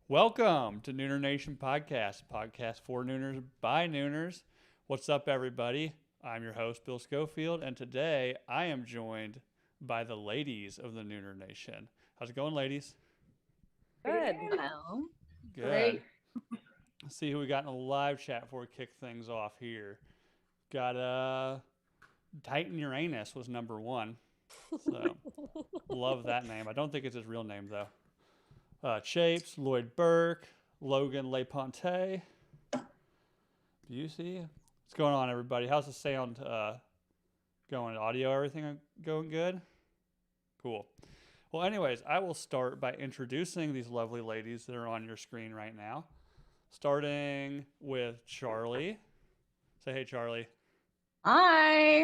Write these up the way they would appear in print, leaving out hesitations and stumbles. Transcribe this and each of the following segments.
Welcome to Nooner Nation Podcast for Nooners by Nooners. What's up, everybody? I'm your host, Bill Schofield, and today I am joined by the ladies of the Nooner Nation. How's it going, ladies? Good. Well, Good. great. Let's see who we got in the live chat before we kick things off here. Got Titan Uranus was number one. So, love that name. I don't think it's his real name, though. Chapes, Lloyd Burke, Logan LePonte. Busey. What's going on, everybody? How's the sound going? Audio, everything going good? Cool. Well, anyways, I will start by introducing these lovely ladies that are on your screen right now. Starting with Charley. Say hey, Charley. Hi.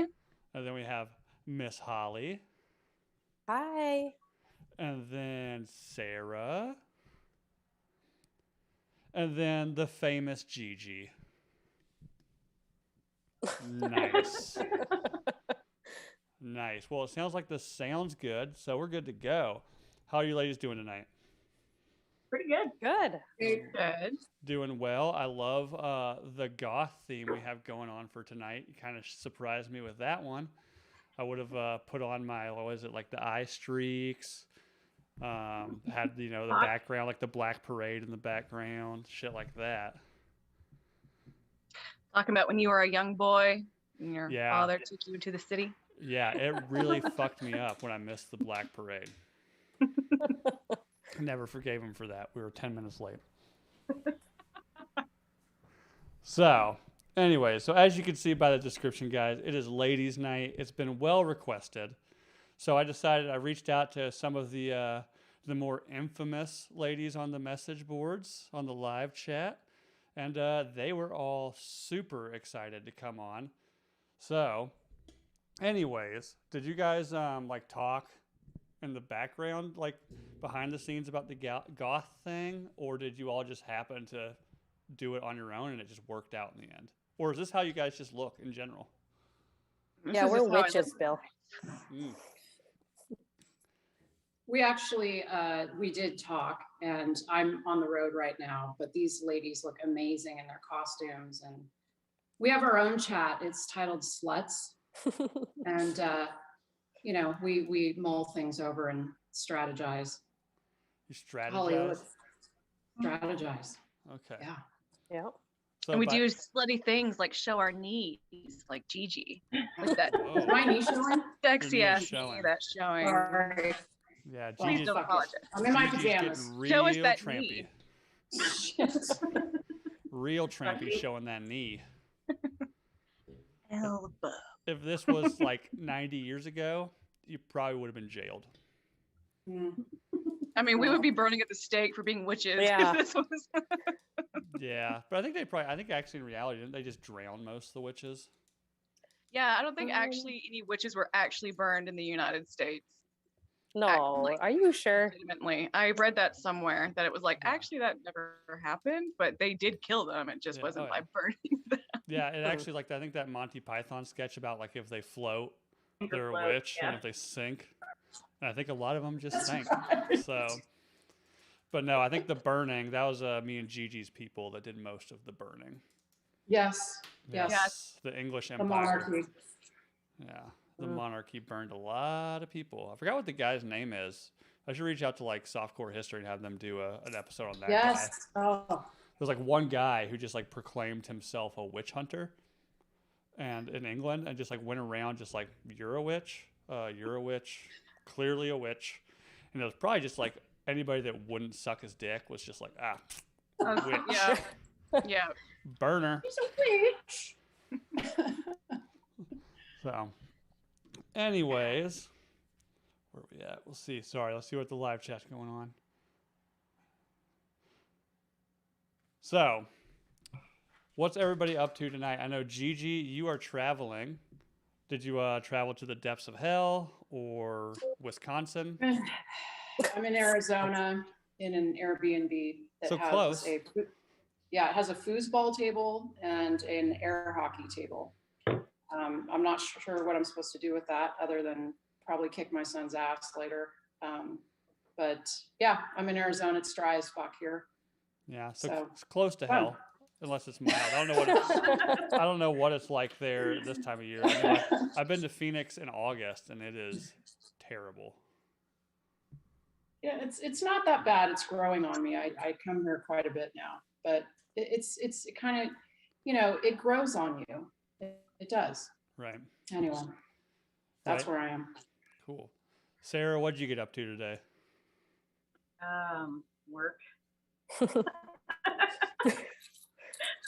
And then we have Miss Holly. Hi. And then Sarah. And then the famous Gigi. Nice. Nice. Well, it sounds like this sounds good, so we're good to go. How are you ladies doing tonight? Pretty good. Good. Good. Doing well. I love the goth theme we have going on for tonight. You kind of surprised me with that one. I would have put on my, what was it, like the eye streaks. Had, the background, like the Black Parade in the background, shit like that. Talking about when you were a young boy and your Yeah. father took you to the city. Yeah, it really fucked me up when I missed the Black Parade. Never forgave him for that. We were 10 minutes late. So, anyway, so as you can see by the description, guys, it is ladies' night. It's been well requested. So I decided, I reached out to some of the more infamous ladies on the message boards on the live chat, and they were all super excited to come on. So, anyways, did you guys talk in the background, like behind the scenes about the goth thing, or did you all just happen to do it on your own and it just worked out in the end? Or is this how you guys just look in general? Yeah, we're witches, Bill. Mm. We actually, we did talk, and I'm on the road right now, but these ladies look amazing in their costumes, and we have our own chat. It's titled Sluts, and, we mull things over and strategize. You strategize? Hollywood. Strategize. Okay. Yeah. Yeah. So And we do slutty things like show our knees, like Gigi. Like that Oh. My knee showing? sexy Your ass knees showing. knee that's showing. Sorry. Yeah, Well, Gigi's, don't fuck it. apologize. I'm in my Gigi's pajamas. getting Show us real that trampy. knee. Shit. Real trampy showing that knee. Elbow. If this was like 90 years ago, you probably would have been jailed. Mm. I mean, we would be burning at the stake for being witches. if Yeah. This was Yeah, but I think actually in reality, didn't they just drown most of the witches? Yeah, I don't think actually any witches were actually burned in the United States. No, like- are you sure? Legitimately. I read that somewhere that it was like, Yeah. actually that never happened, but they did kill them. It just Yeah, wasn't oh, by yeah. burning them. Yeah, it actually, like, I think that Monty Python sketch about, like, if they float, they're a float, witch, and yeah. if they sink, and I think a lot of them just sank. So, but no, I think the burning, that was me and Gigi's people that did most of the burning. Yes. Yes. The English The Empire. monarchy. Yeah, the monarchy burned a lot of people. I forgot what the guy's name is. I should reach out to like Softcore History and have them do an episode on that guy. Yes. Oh. There's like one guy who just like proclaimed himself a witch hunter, and in England, and just like went around just like, you're a witch, clearly a witch, and it was probably just like anybody that wouldn't suck his dick was just like, witch. Yeah. Yeah. Burner. He's a witch. So, anyways, where are we at? We'll see. Sorry, let's see what the live chat's going on. So, what's everybody up to tonight? I know Gigi, you are traveling. Did you travel to the depths of hell or Wisconsin? I'm in Arizona in an Airbnb that So has close. it has a foosball table and an air hockey table. I'm not sure what I'm supposed to do with that other than probably kick my son's ass later. But yeah, I'm in Arizona. It's dry as fuck here. Yeah, so So, it's close to fun. hell, unless it's mild. I don't know what it's like there this time of year. I know I've been to Phoenix in August, and it is terrible. Yeah, it's not that bad. It's growing on me. I come here quite a bit now, but it's kind of, it grows on you. It does. Right. Anyway, that's Right. where I am. Cool. Sarah, what'd you get up to today? Work.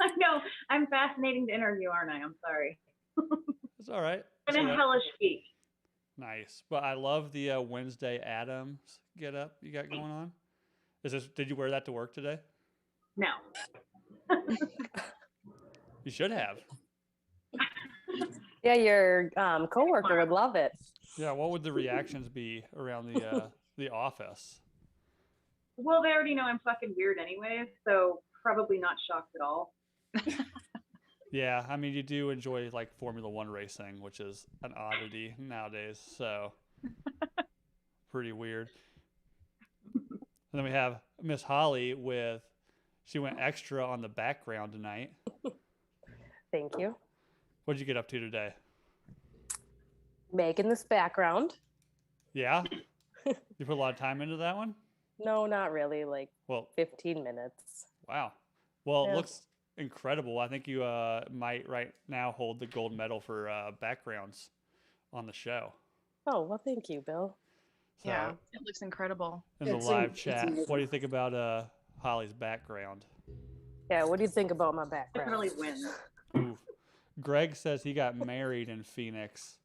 I know. I'm fascinating to interview, aren't I? I'm sorry. It's all right. I'm It's all in right. hellish speak. Nice. But I love the Wednesday Addams get up you got going on. Did you wear that to work today? No. You should have. Yeah, your coworker would love it. Yeah, what would the reactions be around the office? Well, they already know I'm fucking weird anyway, so probably not shocked at all. Yeah, I mean, you do enjoy like Formula One racing, which is an oddity nowadays. So pretty weird. And then we have Miss Holly she went extra on the background tonight. Thank you. What'd you get up to today? Making this background. Yeah? You put a lot of time into that one? No, not really. Like Well, 15 minutes. wow. Well, Yeah. it looks incredible. I think you might right now hold the gold medal for backgrounds on the show. Oh, well, thank you, Bill. So, Yeah, it looks incredible. in the It's live it's chat, amazing. what do you think about Holly's background? Yeah, what do you think about my background? Definitely wins. Ooh. Greg says he got married in Phoenix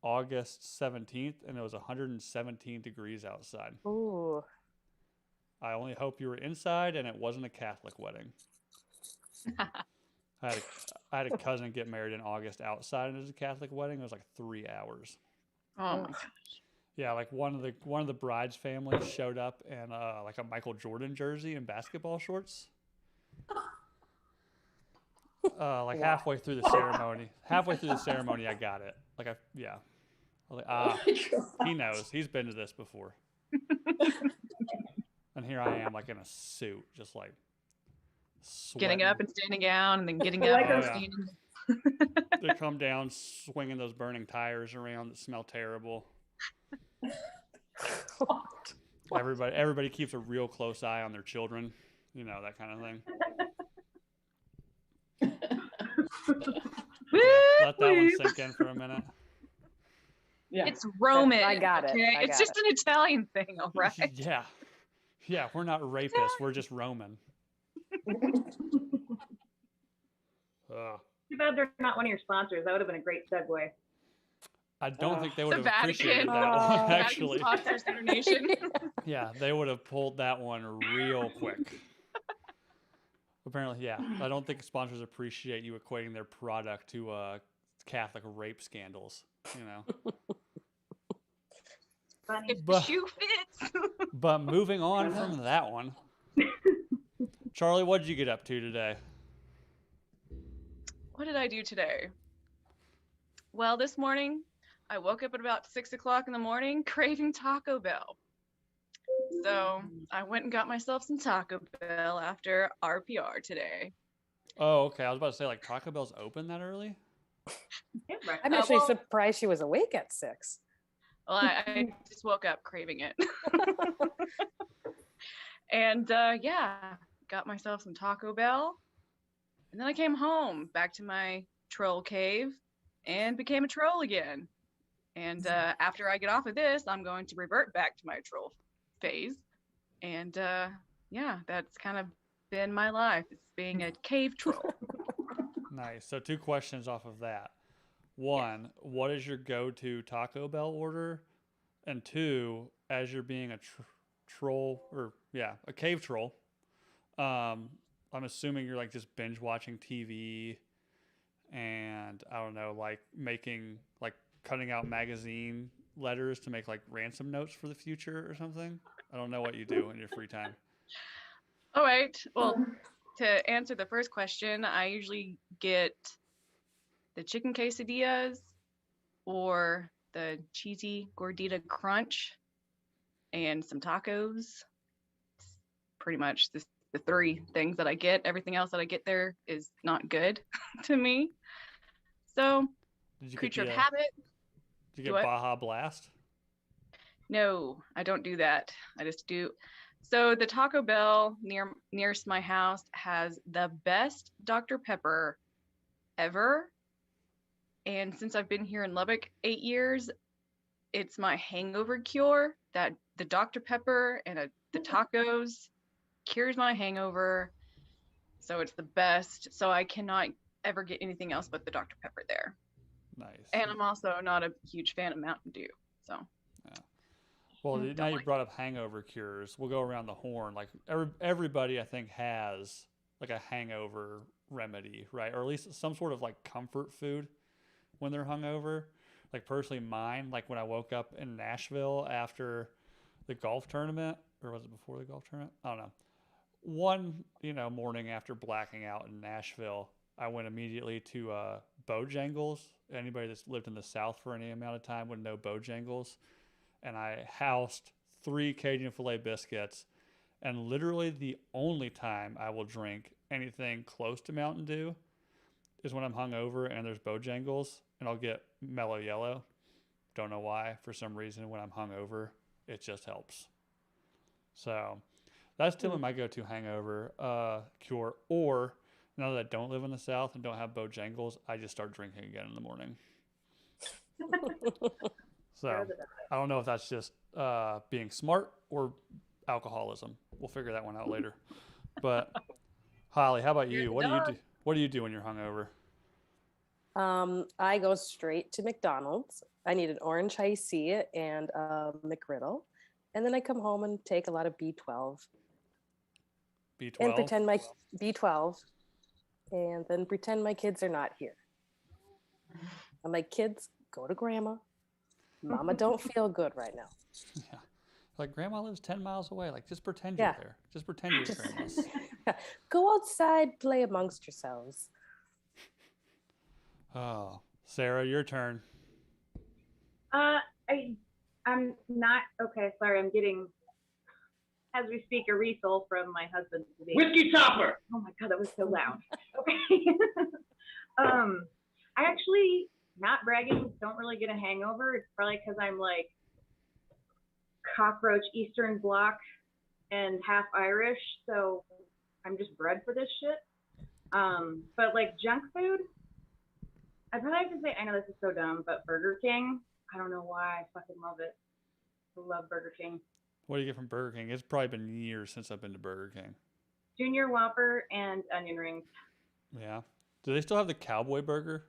August 17th, and it was 117 degrees outside. Ooh. I only hope you were inside and it wasn't a Catholic wedding. I had a cousin get married in August outside, and it was a Catholic wedding. It was like 3 hours. Oh my Ugh. god. Yeah, like one of the bride's families showed up in like a Michael Jordan jersey and basketball shorts. Halfway through the ceremony, I got it. I was like, he knows. He's been to this before. And here I am, like in a suit, just like Getting sweating. up and standing down, and then getting I up like and those- standing. They come down, swinging those burning tires around that smell terrible. Everybody keeps a real close eye on their children, that kind of thing. Let that one sink in for a minute. Yeah. It's Roman. I got it. Okay? I It's got just an Italian thing, all right? Yeah, we're not rapists. We're just Roman. Too bad they're not one of your sponsors. That would have been a great segue. I don't think they would The have appreciated Vatican. that one, Vatican actually. Sponsors their nation. Yeah, they would have pulled that one real quick. Apparently, yeah. I don't think sponsors appreciate you equating their product to Catholic rape scandals, Funny. If the But- shoe fits. But moving on from that one, Charlie, what did you get up to today? What did I do today? Well, this morning, I woke up at about 6 o'clock in the morning craving Taco Bell. So I went and got myself some Taco Bell after RPR today. Oh, okay. I was about to say, like, Taco Bell's open that early? Yeah, right. I'm actually well- surprised she was awake at 6. Well, I just woke up craving it. And got myself some Taco Bell. And then I came home back to my troll cave and became a troll again. And after I get off of this, I'm going to revert back to my troll phase. And that's kind of been my life. It's being a cave troll. Nice. So 2 questions off of that. 1, what is your go-to Taco Bell order? And 2, as you're being a troll, a cave troll, I'm assuming you're like just binge watching TV and I don't know, like making like cutting out magazine letters to make like ransom notes for the future or something. I don't know what you do in your free time. All right. Well, to answer the first question, I usually get the chicken quesadillas or the cheesy gordita crunch and some tacos. Pretty much the three things that I get. Everything else that I get there is not good to me. So, Did you creature get of the, habit. did you What? get Baja Blast? No, I don't do that. I just do. So the Taco Bell nearest my house has the best Dr. Pepper ever. And since I've been here in Lubbock 8 years, it's my hangover cure that the Dr. Pepper and the tacos cures my hangover. So it's the best. So I cannot ever get anything else but the Dr. Pepper there. Nice. And I'm also not a huge fan of Mountain Dew. So Well, don't now you like brought up hangover cures. We'll go around the horn. Like everybody, I think, has like a hangover remedy, right? Or at least some sort of like comfort food when they're hungover. Like personally, mine, like when I woke up in Nashville after the golf tournament, or was it before the golf tournament? I don't know. One, morning after blacking out in Nashville, I went immediately to Bojangles. Anybody that's lived in the South for any amount of time would know Bojangles. And I housed 3 Cajun filet biscuits. And literally the only time I will drink anything close to Mountain Dew is when I'm hungover and there's Bojangles, and I'll get Mellow Yellow. Don't know why. For some reason, when I'm hungover, it just helps. So that's still my go-to hangover cure. Or now that I don't live in the South and don't have Bojangles, I just start drinking again in the morning. So I don't know if that's just being smart or alcoholism. We'll figure that one out later. But Holly, how about you? What do you do? What do you do when you're hungover? I go straight to McDonald's. I need an orange iced and a McGriddle. And then I come home and take a lot of B12. B12? And pretend my B12. And then pretend my kids are not here. I'm like, kids, go to grandma. Mama don't feel good right now. Yeah. Like grandma lives 10 miles away. Like just pretend you're there. Just pretend you're at grandma's. Go outside, play amongst yourselves. Oh, Sarah, your turn. I'm not okay. Sorry, I'm getting, as we speak, a refill from my husband's Whiskey topper. Oh my god, that was so loud. Okay. I actually, not bragging, don't really get a hangover. It's probably because I'm like cockroach Eastern Bloc and half Irish, so I'm just bred for this shit. But like junk food, I probably have to say, I know this is so dumb, but Burger King, I don't know why, I fucking love it. I love Burger King. What do you get from Burger King? It's probably been years since I've been to Burger King. Junior Whopper and onion rings. Yeah. Do they still have the cowboy burger?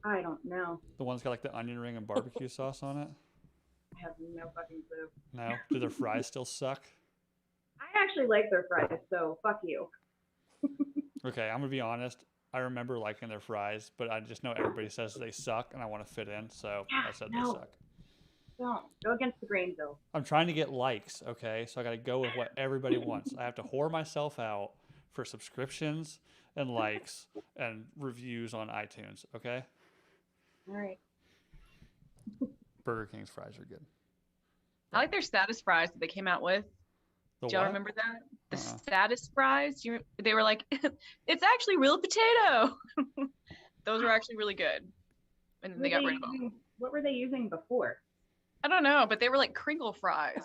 I don't know. The one's got like the onion ring and barbecue sauce on it? I have no fucking clue. No? Do their fries still suck? I actually like their fries, so fuck you. Okay, I'm going to be honest. I remember liking their fries, but I just know everybody says they suck and I want to fit in, so I said they suck. Don't. Go against the grain, though. I'm trying to get likes, okay? So I got to go with what everybody wants. I have to whore myself out for subscriptions and likes and reviews on iTunes, okay? All right. Burger King's fries are good. I like their status fries that they came out with. The Do y'all what? remember that? The status fries. They were like, it's actually real potato. Those were actually really good. And then they got rid of them. What were they using before? I don't know, but they were like crinkle fries.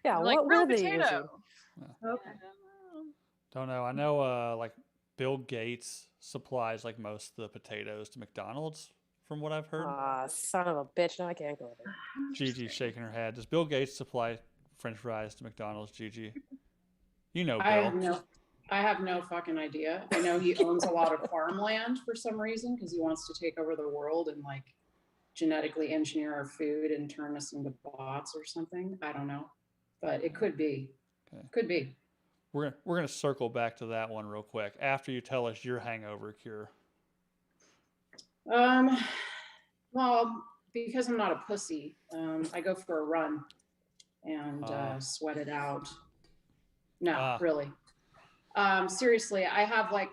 Yeah, Like what real were they potato. using? Okay. Don't know. I know like Bill Gates supplies like most of the potatoes to McDonald's from what I've heard. Son of a bitch. No, I can't go there. Gigi's shaking her head. Does Bill Gates supply French fries to McDonald's, Gigi? You know Bill. I have no fucking idea. I know he owns a lot of farmland for some reason because he wants to take over the world and like genetically engineer our food and turn us into bots or something. I don't know, but it could be. Okay. Could be. we're gonna circle back to that one real quick after you tell us your hangover cure. Well, because I'm not a pussy, I go for a run and sweat it out. No, really. Seriously, I have like,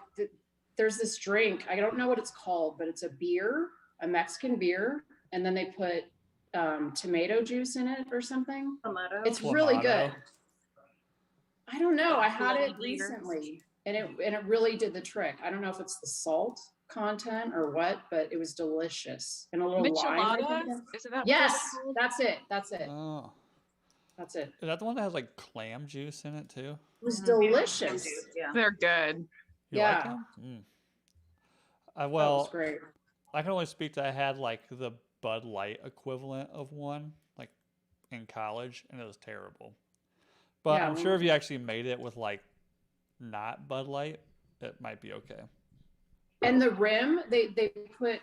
there's this drink. I don't know what it's called, but it's a beer, a Mexican beer. And then they put tomato juice in it or something. Tomato. It's really good. Clamato. I don't know. I had it Beer. recently and it really did the trick. I don't know if it's the salt content or what, but it was delicious. And a little lime. Michelada? Isn't that what Yes, that's called? that's it. That's it. Oh, That's it. is that the one that has like clam juice in it too? It was Mhm. delicious. Yeah. They're good. You like Yeah. them? Mm. That Well, was great. I can only speak to I had like the Bud Light equivalent of one like in college, and it was terrible. But Yeah, I'm sure if you actually made it with like not Bud Light, it might be okay. And the rim, they put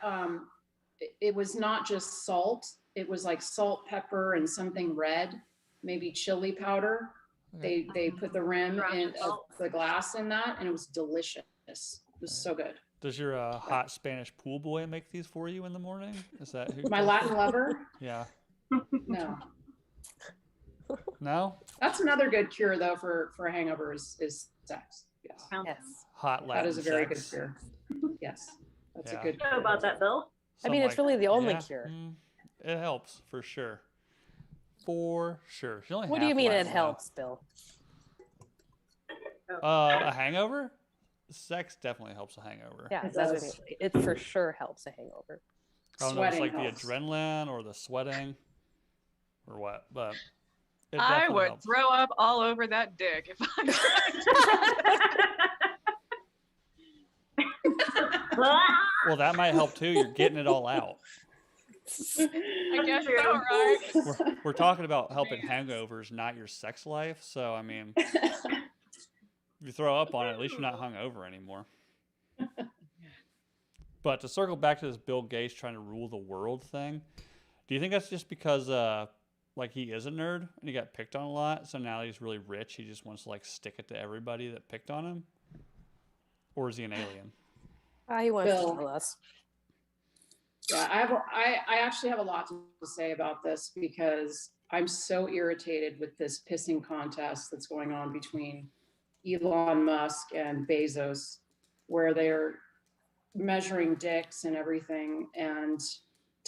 it was not just salt, it was like salt, pepper, and something red, maybe chili powder. Okay. They put the rim Ground in salt. the glass in that, and it was delicious. It was so good. Does your hot Spanish pool boy make these for you in the morning? Is that who? My does Latin it? lover, Yeah. no. No? That's another good cure though for a hangover is sex. Yes, Yes. Hot Latin that is a very sex. good cure. Yes, that's Yeah. a good. Know about that, Bill? I mean, Something it's really the only yeah, cure. It helps for sure. For sure. She's only What do you half mean it Latin, though. helps, Bill? A hangover? Sex definitely helps a hangover. Yeah, It that's what I does. mean. It for sure helps a hangover. I don't know if it's Sweating like helps. the adrenaline or the sweating or what, but it I definitely would helps. throw up all over that dick if I Well, that might help too. You're getting it all out. I guess so, right? We're talking about helping hangovers, not your sex life. So, I mean, if you throw up on it, at least you're not hungover anymore. But to circle back to this Bill Gates trying to rule the world thing, do you think that's just because, like, he is a nerd and he got picked on a lot, so now he's really rich, he just wants to, like, stick it to everybody that picked on him? Or is he an alien? He wants Bill. to kill us. Yeah, I actually have a lot to say about this because I'm so irritated with this pissing contest that's going on between Elon Musk and Bezos, where they're measuring dicks and everything and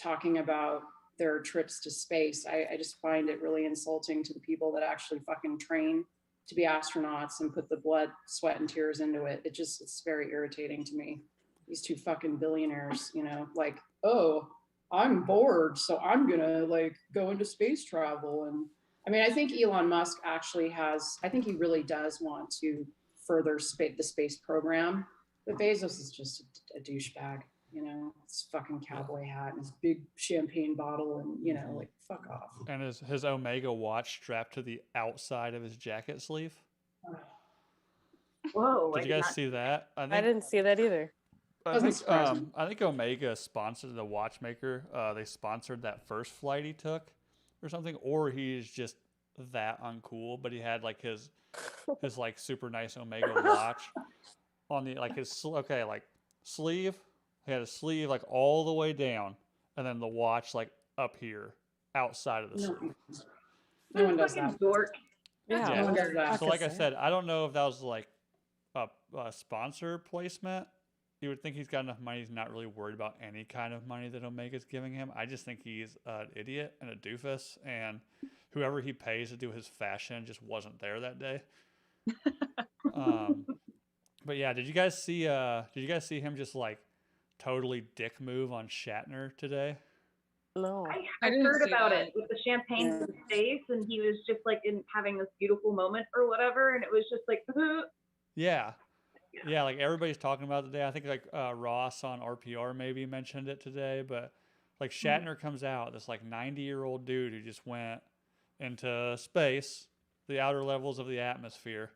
talking about their trips to space. I just find it really insulting to the people that actually fucking train to be astronauts and put the blood, sweat, and tears into it. It's very irritating to me. These two fucking billionaires, you know, like, oh, I'm bored, so I'm gonna like go into space travel. And I mean, I think Elon Musk actually I think he really does want to further the space program. But Bezos is just a douchebag, you know, his fucking cowboy hat and his big champagne bottle, and you know, like, fuck off. And his Omega watch strapped to the outside of his jacket sleeve. Whoa. Did you guys see that? I didn't see that either. Doesn't surprise me. I think Omega sponsored the watchmaker. They sponsored that first flight he took or something, or he's just that uncool, but he had like his like super nice Omega watch on the like his sleeve. He had a sleeve like all the way down, and then the watch like up here outside of the sleeve. No one does Fucking that. dork. Yeah. No one does that. So like I said, I don't know if that was like a sponsor placement. You would think he's got enough money. He's not really worried about any kind of money that Omega's giving him. I just think he's an idiot and a doofus, and whoever he pays to do his fashion just wasn't there that day. But yeah, did you guys see him just like totally dick move on Shatner today? No. I I didn't heard see about that. it with the champagne in space, and he was just like having this beautiful moment or whatever, and it was just like, Yeah. Yeah, like everybody's talking about it today. I think like Ross on RPR maybe mentioned it today, but like Shatner comes out, this like 90-year-old dude who just went into space, the outer levels of the atmosphere,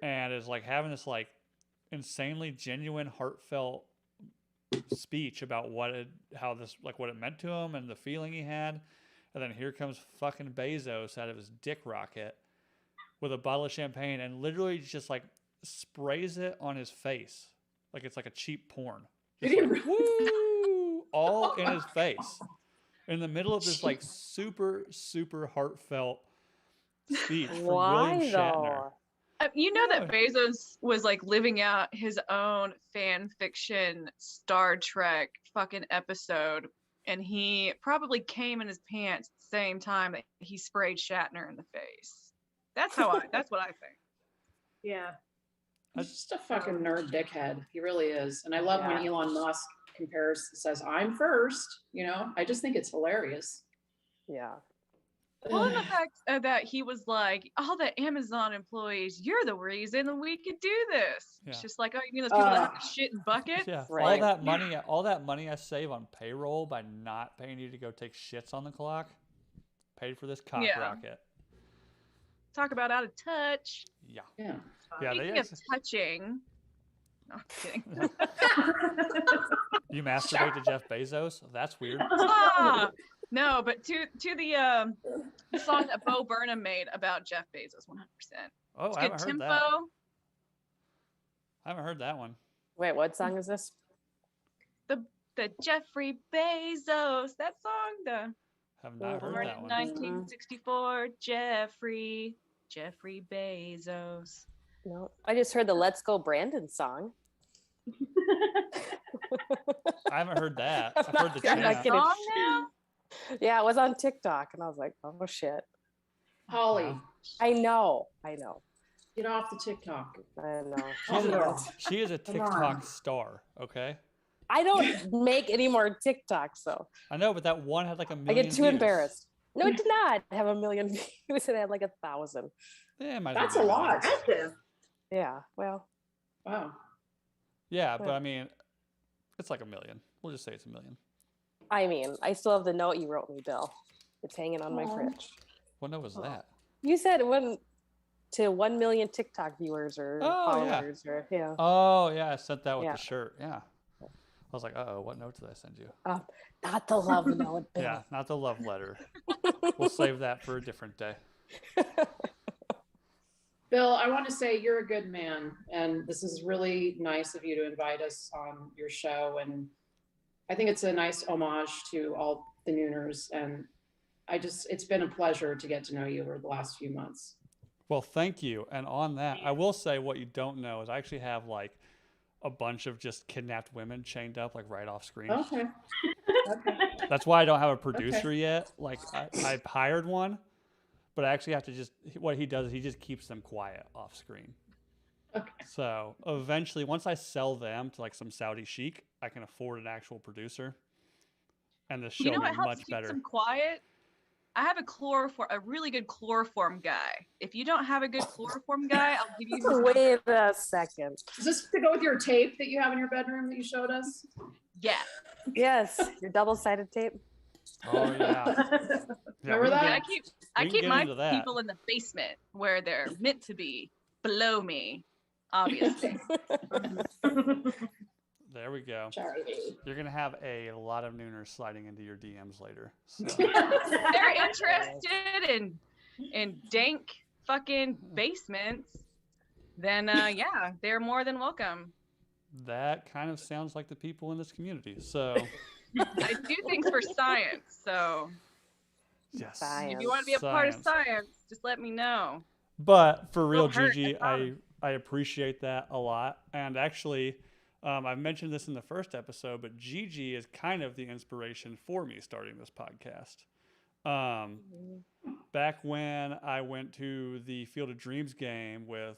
and is like having this like insanely genuine, heartfelt speech about what it meant to him and the feeling he had. And then here comes fucking Bezos out of his dick rocket with a bottle of champagne and literally just like sprays it on his face like it's like a cheap porn. Just like, woo, all in his face in the middle of this like super super heartfelt speech for William Why Shatner. though? You know that Bezos was like living out his own fan fiction Star Trek fucking episode, and he probably came in his pants at the same time that he sprayed Shatner in the face. That's what I think. Yeah. He's just a fucking nerd dickhead. He really is. And I love when Elon Musk says, I'm first, you know, I just think it's hilarious. Yeah. Well, and the fact that he was like, all the Amazon employees, you're the reason that we could do this. Yeah. It's just like, oh, you mean those people that have to shit in buckets? Yeah, Right. all that money I save on payroll by not paying you to go take shits on the clock, paid for this cock rocket. Talk about out of touch. Yeah. Yeah. Speaking of touching, no, I'm kidding. You masturbate to Jeff Bezos? That's weird. No, but to the song that Bo Burnham made about Jeff Bezos, 100%. Oh, It's I good haven't heard tempo. that. I haven't heard that one. Wait, what song is this? The Jeffrey Bezos, that song, the Have not heard born that in one. 1964, Jeffrey Bezos. No, I just heard the "Let's Go Brandon" song. I haven't heard that. I've heard the I'm not chant. kidding. Song now? Yeah, it was on TikTok, and I was like, "Oh shit!" Holly, I know. get off the TikTok. I know. She is a TikTok star, okay? I don't make any more TikToks, though. I know, but that one had like a I million get too views. embarrassed. No, it did not have a million views. It had like 1,000. Yeah, it might That's be a million. lot. Impressive. Yeah. Well, Wow. Yeah, but I mean, it's like a million. We'll just say it's a million. I mean, I still have the note you wrote me, Bill. It's hanging on my Aw. fridge. What note was that? You said it went to 1 million TikTok viewers or Oh, yeah. followers or yeah. Oh, yeah, I sent that with Yeah. the shirt. Yeah. I was like, uh-oh, what note did I send you? Not the love note, Bill. Yeah, not the love letter. We'll save that for a different day. Bill, I want to say you're a good man, and this is really nice of you to invite us on your show. And I think it's a nice homage to all the Nooners. And it's been a pleasure to get to know you over the last few months. Well, thank you. And on that, I will say what you don't know is I actually have like a bunch of just kidnapped women chained up like right off screen. Okay. That's why I don't have a producer yet. Like I've hired one, but I actually have to what he does is he just keeps them quiet off screen. Okay. So eventually, once I sell them to like some Saudi sheik, I can afford an actual producer, and the show You know will what be helps much keep better. them quiet? I have a really good chloroform guy. If you don't have a good chloroform guy, I'll give you his number. Wait a second. Is this to go with your tape that you have in your bedroom that you showed us? Yeah. Yes, your double-sided tape. Oh yeah. Remember we that? can I get- keep we can get my into that. people in the basement where they're meant to be, below me, obviously. There we go. Charley. You're gonna have a lot of Nooners sliding into your DMs later. So. They're interested in dank fucking basements, then yeah, they're more than welcome. That kind of sounds like the people in this community. So I do things for science, so yes. Science. if you want to be a part of science, just let me know. But for real, Won't hurt, Gigi, I I appreciate that a lot. And actually, I've mentioned this in the first episode, but Gigi is kind of the inspiration for me starting this podcast. Back when I went to the Field of Dreams game with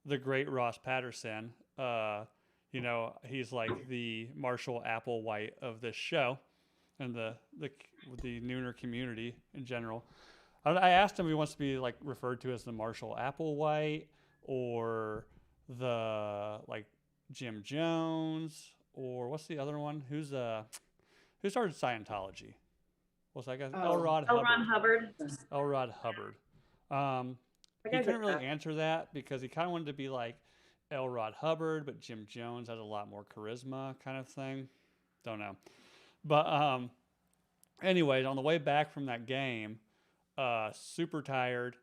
the great Ross Patterson, you know, he's like the Marshall Applewhite of this show and the Nooner community in general. I asked him if he wants to be like referred to as the Marshall Applewhite or the like Jim Jones or what's the other one? Who started Scientology? What's that guy? L. Ron Hubbard. L. Rod Hubbard. He couldn't really answer that because he kind of wanted to be like L. Rod Hubbard, but Jim Jones has a lot more charisma kind of thing. Don't know. But anyways, on the way back from that game, super tired,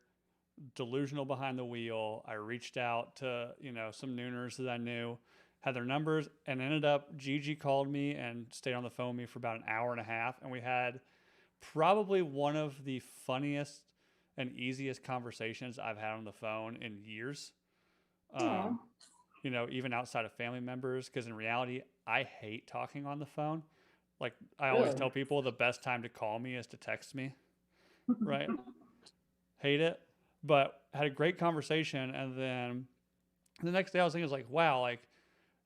delusional behind the wheel. I reached out to, you know, some nooners that I knew, had their numbers, and ended up, Gigi called me and stayed on the phone with me for about an hour and a half. And we had probably one of the funniest and easiest conversations I've had on the phone in years. You know, even outside of family members, because in reality, I hate talking on the phone. Like, I always tell people the best time to call me is to text me, right? Hate it. But had a great conversation. And then the next day I was thinking, like, wow, like,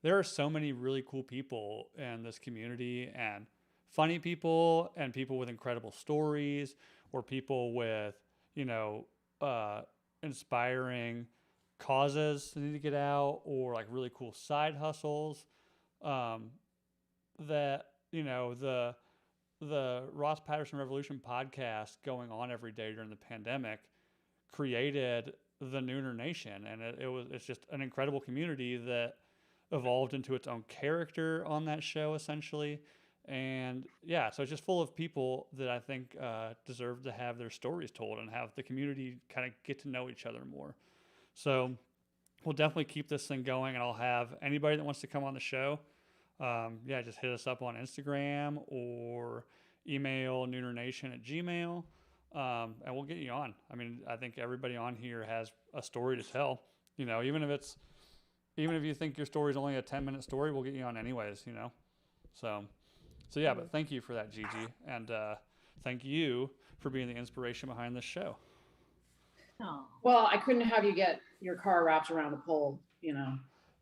there are so many really cool people in this community, and funny people, and people with incredible stories, or people with, you know, inspiring causes that need to get out, or like really cool side hustles, that, you know, the Ross Patterson Revolution podcast going on every day during the pandemic created the Nooner Nation. And it's just an incredible community that evolved into its own character on that show, essentially. And yeah, so it's just full of people that I think deserve to have their stories told and have the community kind of get to know each other more. So we'll definitely keep this thing going, and I'll have anybody that wants to come on the show, just hit us up on Instagram or email noonernation@gmail, and we'll get you on. I mean, I think everybody on here has a story to tell. You know, even if you think your story is only a 10-minute story, we'll get you on anyways, you know. So yeah, but thank you for that, Gigi, and thank you for being the inspiration behind this show. Oh. Well, I couldn't have you get your car wrapped around a pole, you know.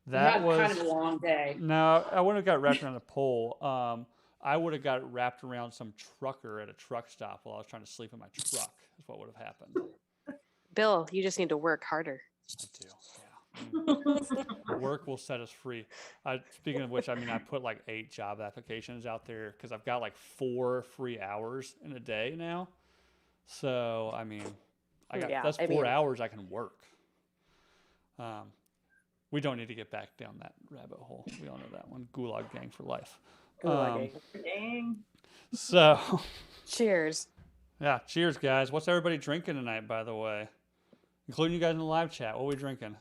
That was kind of a long day. No, I wouldn't have got wrapped around a pole. I would have got wrapped around some trucker at a truck stop while I was trying to sleep in my truck. Is what would have happened. Bill, you just need to work harder. I do, yeah. Work will set us free. Speaking of which, I mean, I put like 8 job applications out there because I've got like 4 free hours in a day now. So, I mean, that's 4 hours I can work. We don't need to get back down that rabbit hole. We all know that one. Gulag Gang for life. Dang. So. Cheers. Yeah, cheers, guys. What's everybody drinking tonight, by the way? Including you guys in the live chat. What are we drinking?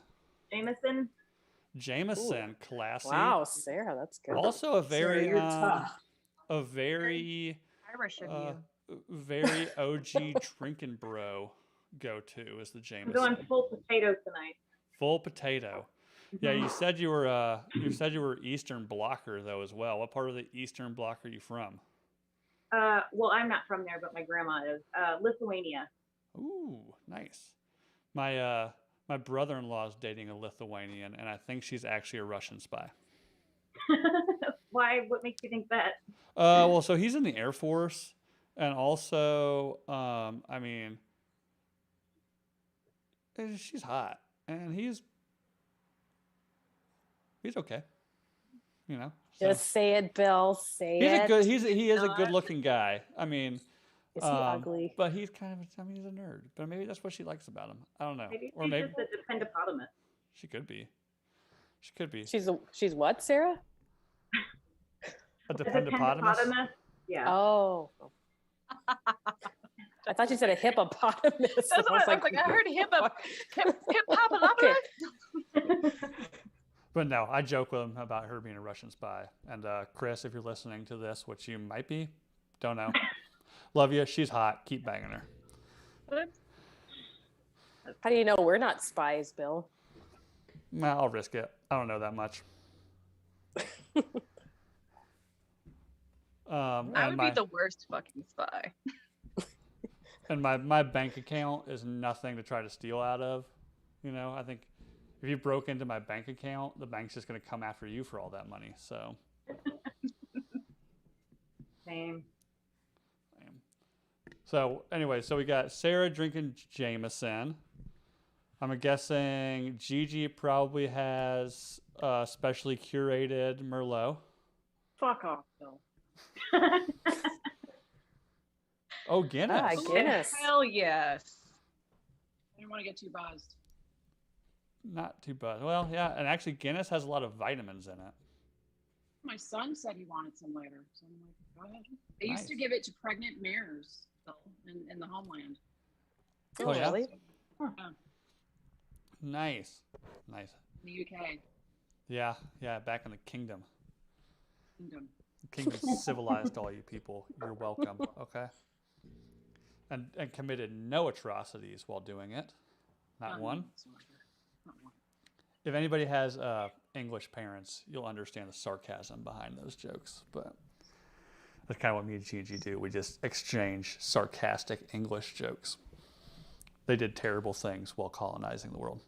Jameson, classy. Wow, Sarah, that's good. Also a very, Sarah, you're tough. a very, Irish of you. very OG drinking bro go-to is the Jameson. I'm going full potato tonight. Full potato. Yeah, you said you were Eastern Blocker though as well. What part of the Eastern Bloc are you from? Well, I'm not from there, but my grandma is. Lithuania. Ooh, nice. My brother-in-law is dating a Lithuanian, and I think she's actually a Russian spy. Why? What makes you think that? Well, so he's in the Air Force, and also, I mean, she's hot, and he's okay, you know. So. Just say it, Bill. Say it. He is a good-looking guy. I mean, is he ugly? But he's kind of, I mean, he's a nerd. But maybe that's what she likes about him. I don't know. Maybe or she's maybe just a dependopotamus. she could be. She could be. She's what, Sarah? A dependopotamus? Yeah. Oh. I thought you said a hippopotamus. That's what I was like, I heard hip-hop. Okay. But no, I joke with him about her being a Russian spy. And Chris, if you're listening to this, which you might be, don't know. Love you. She's hot. Keep banging her. How do you know we're not spies, Bill? Nah, I'll risk it. I don't know that much. I would be the worst fucking spy. And my bank account is nothing to try to steal out of. You know, I think if you broke into my bank account, the bank's just going to come after you for all that money. So. Same. So anyway, so we got Sarah drinking Jameson. I'm guessing Gigi probably has specially curated Merlot. Fuck off, Bill. Oh, Guinness. Ah, Guinness. Hell yes. I don't want to get too buzzed. Not too bad. Well, yeah, and actually Guinness has a lot of vitamins in it. My son said he wanted some later, so I'm like, go ahead. They used to Nice. give it to pregnant mares in the homeland. Oh, yeah? Really? Nice. The UK. Yeah, back in the kingdom. Kingdom. The kingdom civilized all you people. You're welcome, okay? And committed no atrocities while doing it. Not one. Not one. If anybody has English parents, you'll understand the sarcasm behind those jokes. But that's kind of what me and Gigi do. We just exchange sarcastic English jokes. They did terrible things while colonizing the world.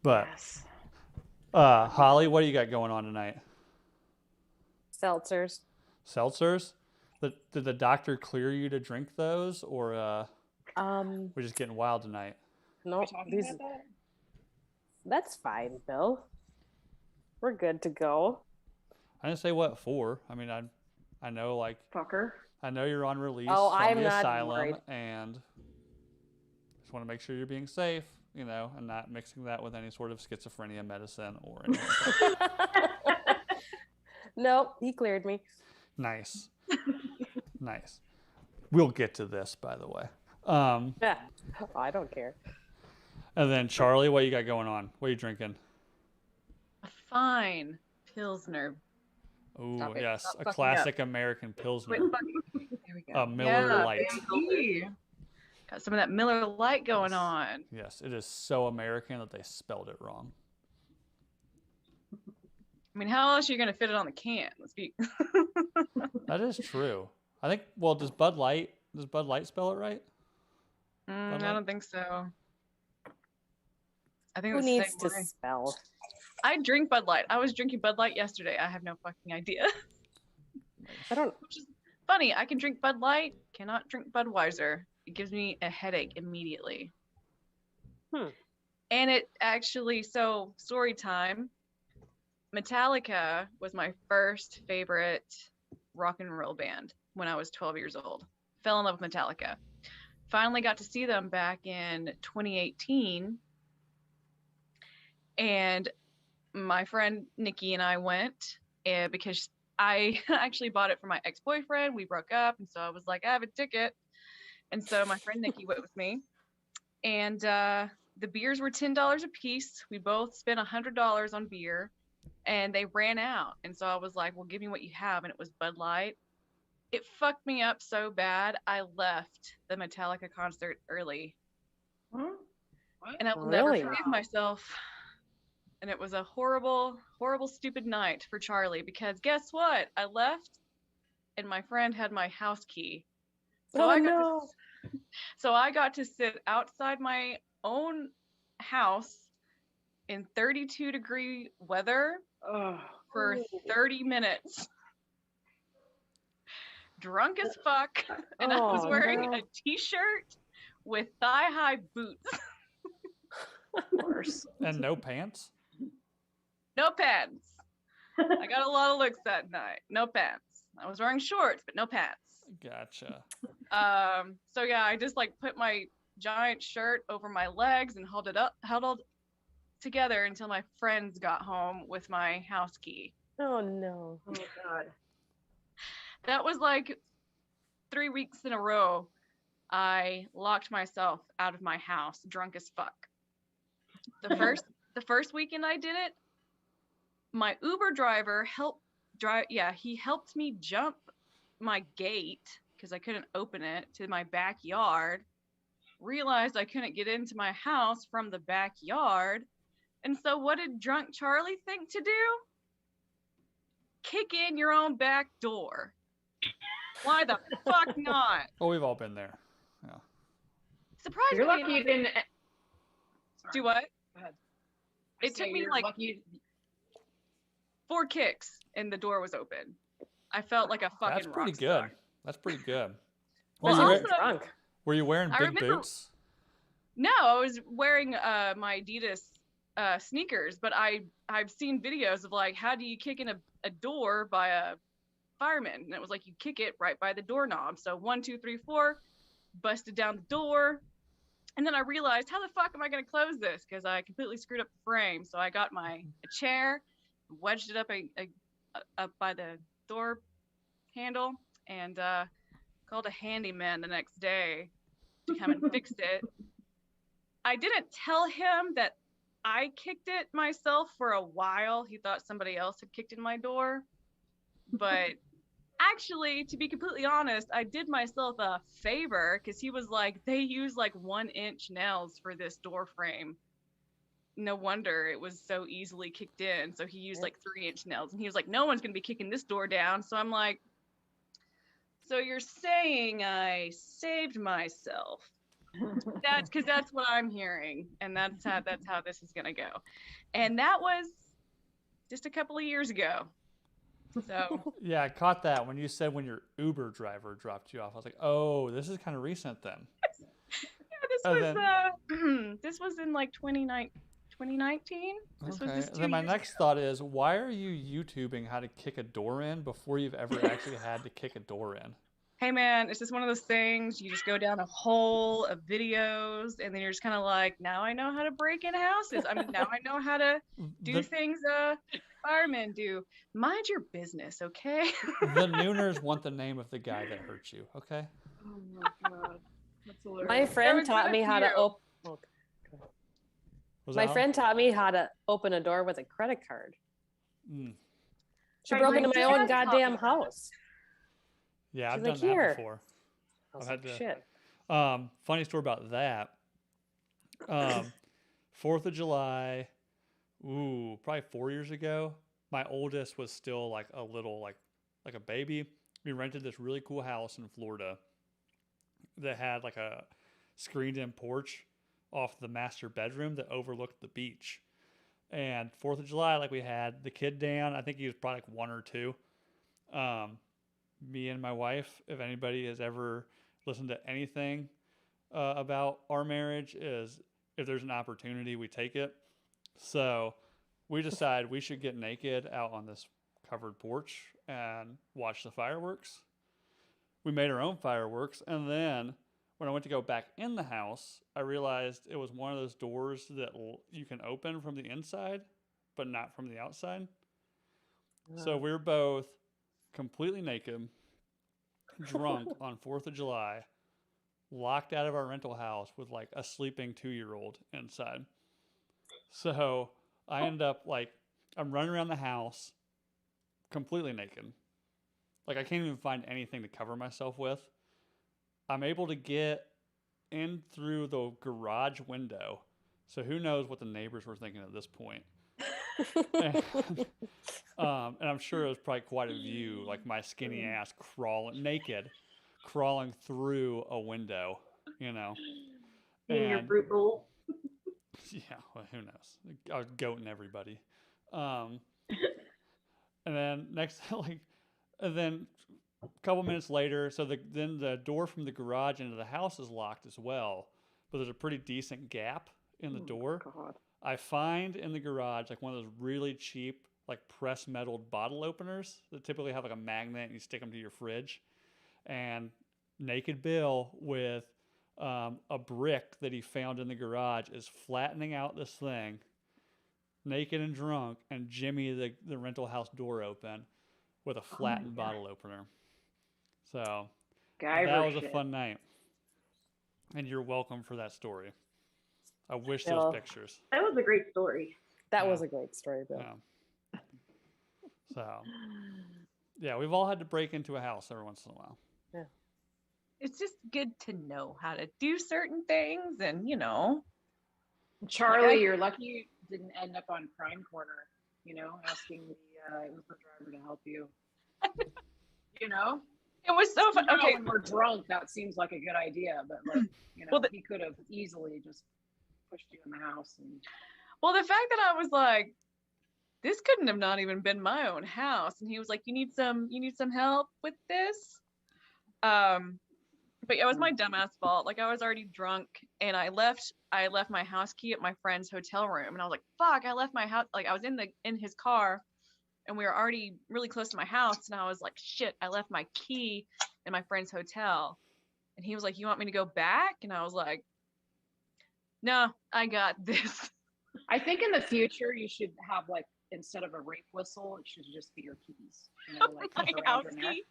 But Yes. Holly, what do you got going on tonight? Seltzers. Seltzers? Did the doctor clear you to drink those, or we're just getting wild tonight? No, that's fine, Bill. We're good to go. I didn't say what for. I mean, I know, like, Fucker. I know you're on release Oh, from I'm the not asylum, worried. and just want to make sure you're being safe, and not mixing that with any sort of schizophrenia medicine or anything. Nope, he cleared me. Nice. Nice. We'll get to this, by the way. Yeah. I don't care. And then Charley, what you got going on? What are you drinking? A fine Pilsner. Ooh, Stop it. yes, Stop a fucking classic American Pilsner. Quit fucking. There we go. A Miller Lite. Baby. Got some of that Miller Lite going on. Yes, it is so American that they spelled it wrong. I mean, how else are you gonna fit it on the can? Let's be. That is true. I think. Well, does Bud Light spell it right? I don't think so. I think Who it was needs the to same way. spell? I drink Bud Light. I was drinking Bud Light yesterday. I have no fucking idea. I don't. Which is funny. I can drink Bud Light, cannot drink Budweiser. It gives me a headache immediately. And it actually, so story time. Metallica was my first favorite rock and roll band when I was 12 years old. Fell in love with Metallica. Finally got to see them back in 2018. And my friend Nikki and I went because I actually bought it for my ex-boyfriend. We broke up, and so I was like, I have a ticket. And so my friend Nikki went with me. And the beers were $10 a piece. We both spent $100 on beer, and they ran out. And so I was like, well, give me what you have. And it was Bud Light. It fucked me up so bad, I left the Metallica concert early. And I will Really? never forgive myself. And it was a horrible, horrible, stupid night for Charley, because guess what? I left, and my friend had my house key. So I got to sit outside my own house in 32-degree weather for 30 minutes. Drunk as fuck, and I was wearing a t-shirt with thigh-high boots. And no pants? No pants. I got a lot of looks that night. No pants. I was wearing shorts, but no pants. Gotcha. So yeah, I just like put my giant shirt over my legs and huddled together until my friends got home with my house key. Oh no. Oh God. That was like 3 weeks in a row. I locked myself out of my house, drunk as fuck. The first weekend I did it, my Uber driver helped me jump my gate because I couldn't open it to my backyard. Realized I couldn't get into my house from the backyard. And so what did drunk Charley think to do? Kick in your own back door. Why the fuck not? Well, we've all been there. Yeah. Surprisingly, You're lucky you didn't. do what? Go ahead. It took me like 4 kicks and the door was open. I felt like a fucking That's pretty rock good. star. That's pretty good. Well, Were you, also- Drunk. were you wearing I big remember- boots? No, I was wearing my Adidas sneakers, but I've seen videos of like, how do you kick in a door by a fireman? And it was like, you kick it right by the doorknob. So 1, 2, 3, 4, busted down the door. And then I realized, how the fuck am I going to close this? Because I completely screwed up the frame. So I got a chair, wedged it up by the door handle, and called a handyman the next day to come and fix it. I didn't tell him that I kicked it myself for a while. He thought somebody else had kicked in my door. But actually, to be completely honest, I did myself a favor because he was like, they use like 1-inch nails for this door frame. No wonder it was so easily kicked in. So he used like 3-inch nails. And he was like, no one's going to be kicking this door down. So I'm like, so you're saying I saved myself? That's what I'm hearing, and that's how this is gonna go. And that was just a couple of years ago. So Yeah, I caught that when you said when your Uber driver dropped you off. I was like, oh, this is kind of recent then. yeah, this was in like 2019. This was Okay. just And 2 then my years next ago. thought is, why are you YouTubing how to kick a door in before you've ever actually had to kick a door in? Hey man, it's just one of those things. You just go down a hole of videos, and then you're just kind of like, now I know how to break in houses. I mean, now I know how to do things firemen do. Mind your business, okay? The Nooners want the name of the guy that hurt you, okay? Oh my God. That's hilarious. My friend taught me how to open. My friend taught me how to open a door with a credit card. She broke into my own goddamn house. Yeah, I've She's done like, that "Here." before. I was I've had like, to. shit. Funny story about that. 4th of July, probably 4 years ago. My oldest was still like a little like a baby. We rented this really cool house in Florida that had like a screened-in porch off the master bedroom that overlooked the beach. And 4th of July, like we had the kid down. I think he was probably like 1 or 2. Me and my wife, if anybody has ever listened to anything about our marriage, is if there's an opportunity, we take it. So we decide we should get naked out on this covered porch and watch the fireworks. We made our own fireworks, and then when I went to go back in the house, I realized it was one of those doors that you can open from the inside, but not from the outside. So we're both completely naked, drunk on 4th of July, locked out of our rental house with like a sleeping 2-year-old inside. So I end up like, I'm running around the house completely naked. Like I can't even find anything to cover myself with. I'm able to get in through the garage window. So who knows what the neighbors were thinking at this point. And I'm sure it was probably quite a view, like my skinny ass crawling through a window, you know. In your fruit bowl. Yeah, well, who knows? I was goating everybody. And then then a couple minutes later, so then the door from the garage into the house is locked as well, but there's a pretty decent gap in the door. God. I find in the garage like one of those really cheap like press metaled bottle openers that typically have like a magnet and you stick them to your fridge. And Naked Bill with a brick that he found in the garage is flattening out this thing, naked and drunk, and Jimmy the rental house door open with a flattened bottle opener. So that was a fun night. And you're welcome for that story. I wish those pictures. That was a great story. That was a great story, Bill. Yeah. So, yeah, we've all had to break into a house every once in a while. Yeah. It's just good to know how to do certain things, and you know. Charlie, you're lucky you didn't end up on Crime Corner, you know, asking the Uber driver to help you. You know? It was so fun. Okay, when we're drunk, that seems like a good idea, but like, you know, he could have easily just pushed you in the house. And well, the fact that I was like, this couldn't have not even been my own house, and he was like, you need some help with this. But it was my dumbass fault. Like I was already drunk, and I left my house key at my friend's hotel room, and I was like, fuck, I left my house. Like I was in his car, and we were already really close to my house, and I was like, shit, I left my key in my friend's hotel. And he was like, you want me to go back? And I was like, no, I got this. I think in the future you should have like, instead of a rape whistle, it should just be your keys. You know, like my house key.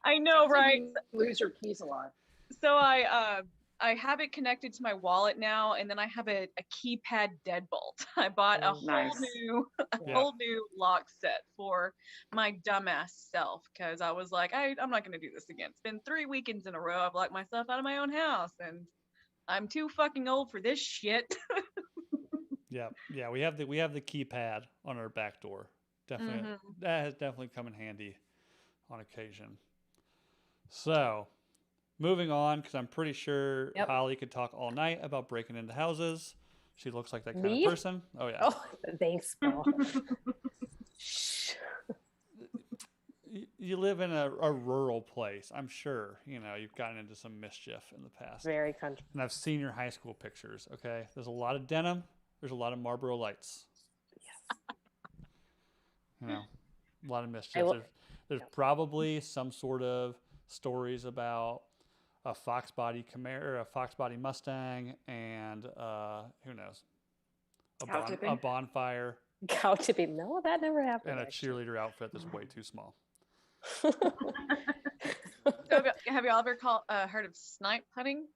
I know, right? You lose your keys a lot. So I I have it connected to my wallet now, and then I have a keypad deadbolt. I bought a Oh, whole nice. new Yeah. whole new lock set for my dumbass self because I was like, I'm not gonna do this again. It's been 3 weekends in a row I've locked myself out of my own house, and I'm too fucking old for this shit. Yeah, yeah, we have the keypad on our back door. Definitely, Mhm. that has definitely come in handy on occasion. So, moving on, because I'm pretty sure Yep. Holly could talk all night about breaking into houses. She looks like that kind Me? of person. Oh yeah. Oh, thanks, Bill. Shh. You live in a rural place. I'm sure you've gotten into some mischief in the past. Very country. And I've seen your high school pictures. Okay, there's a lot of denim. There's a lot of Marlboro Lights. Yes. A lot of mischief. There's probably some sort of stories about a Fox Body Camaro, a Fox Body Mustang, and who knows, Cow a tipping? bonfire, Cow tipping. No, that never happened. and a actually. cheerleader outfit that's way too small. So have you all ever heard of snipe hunting?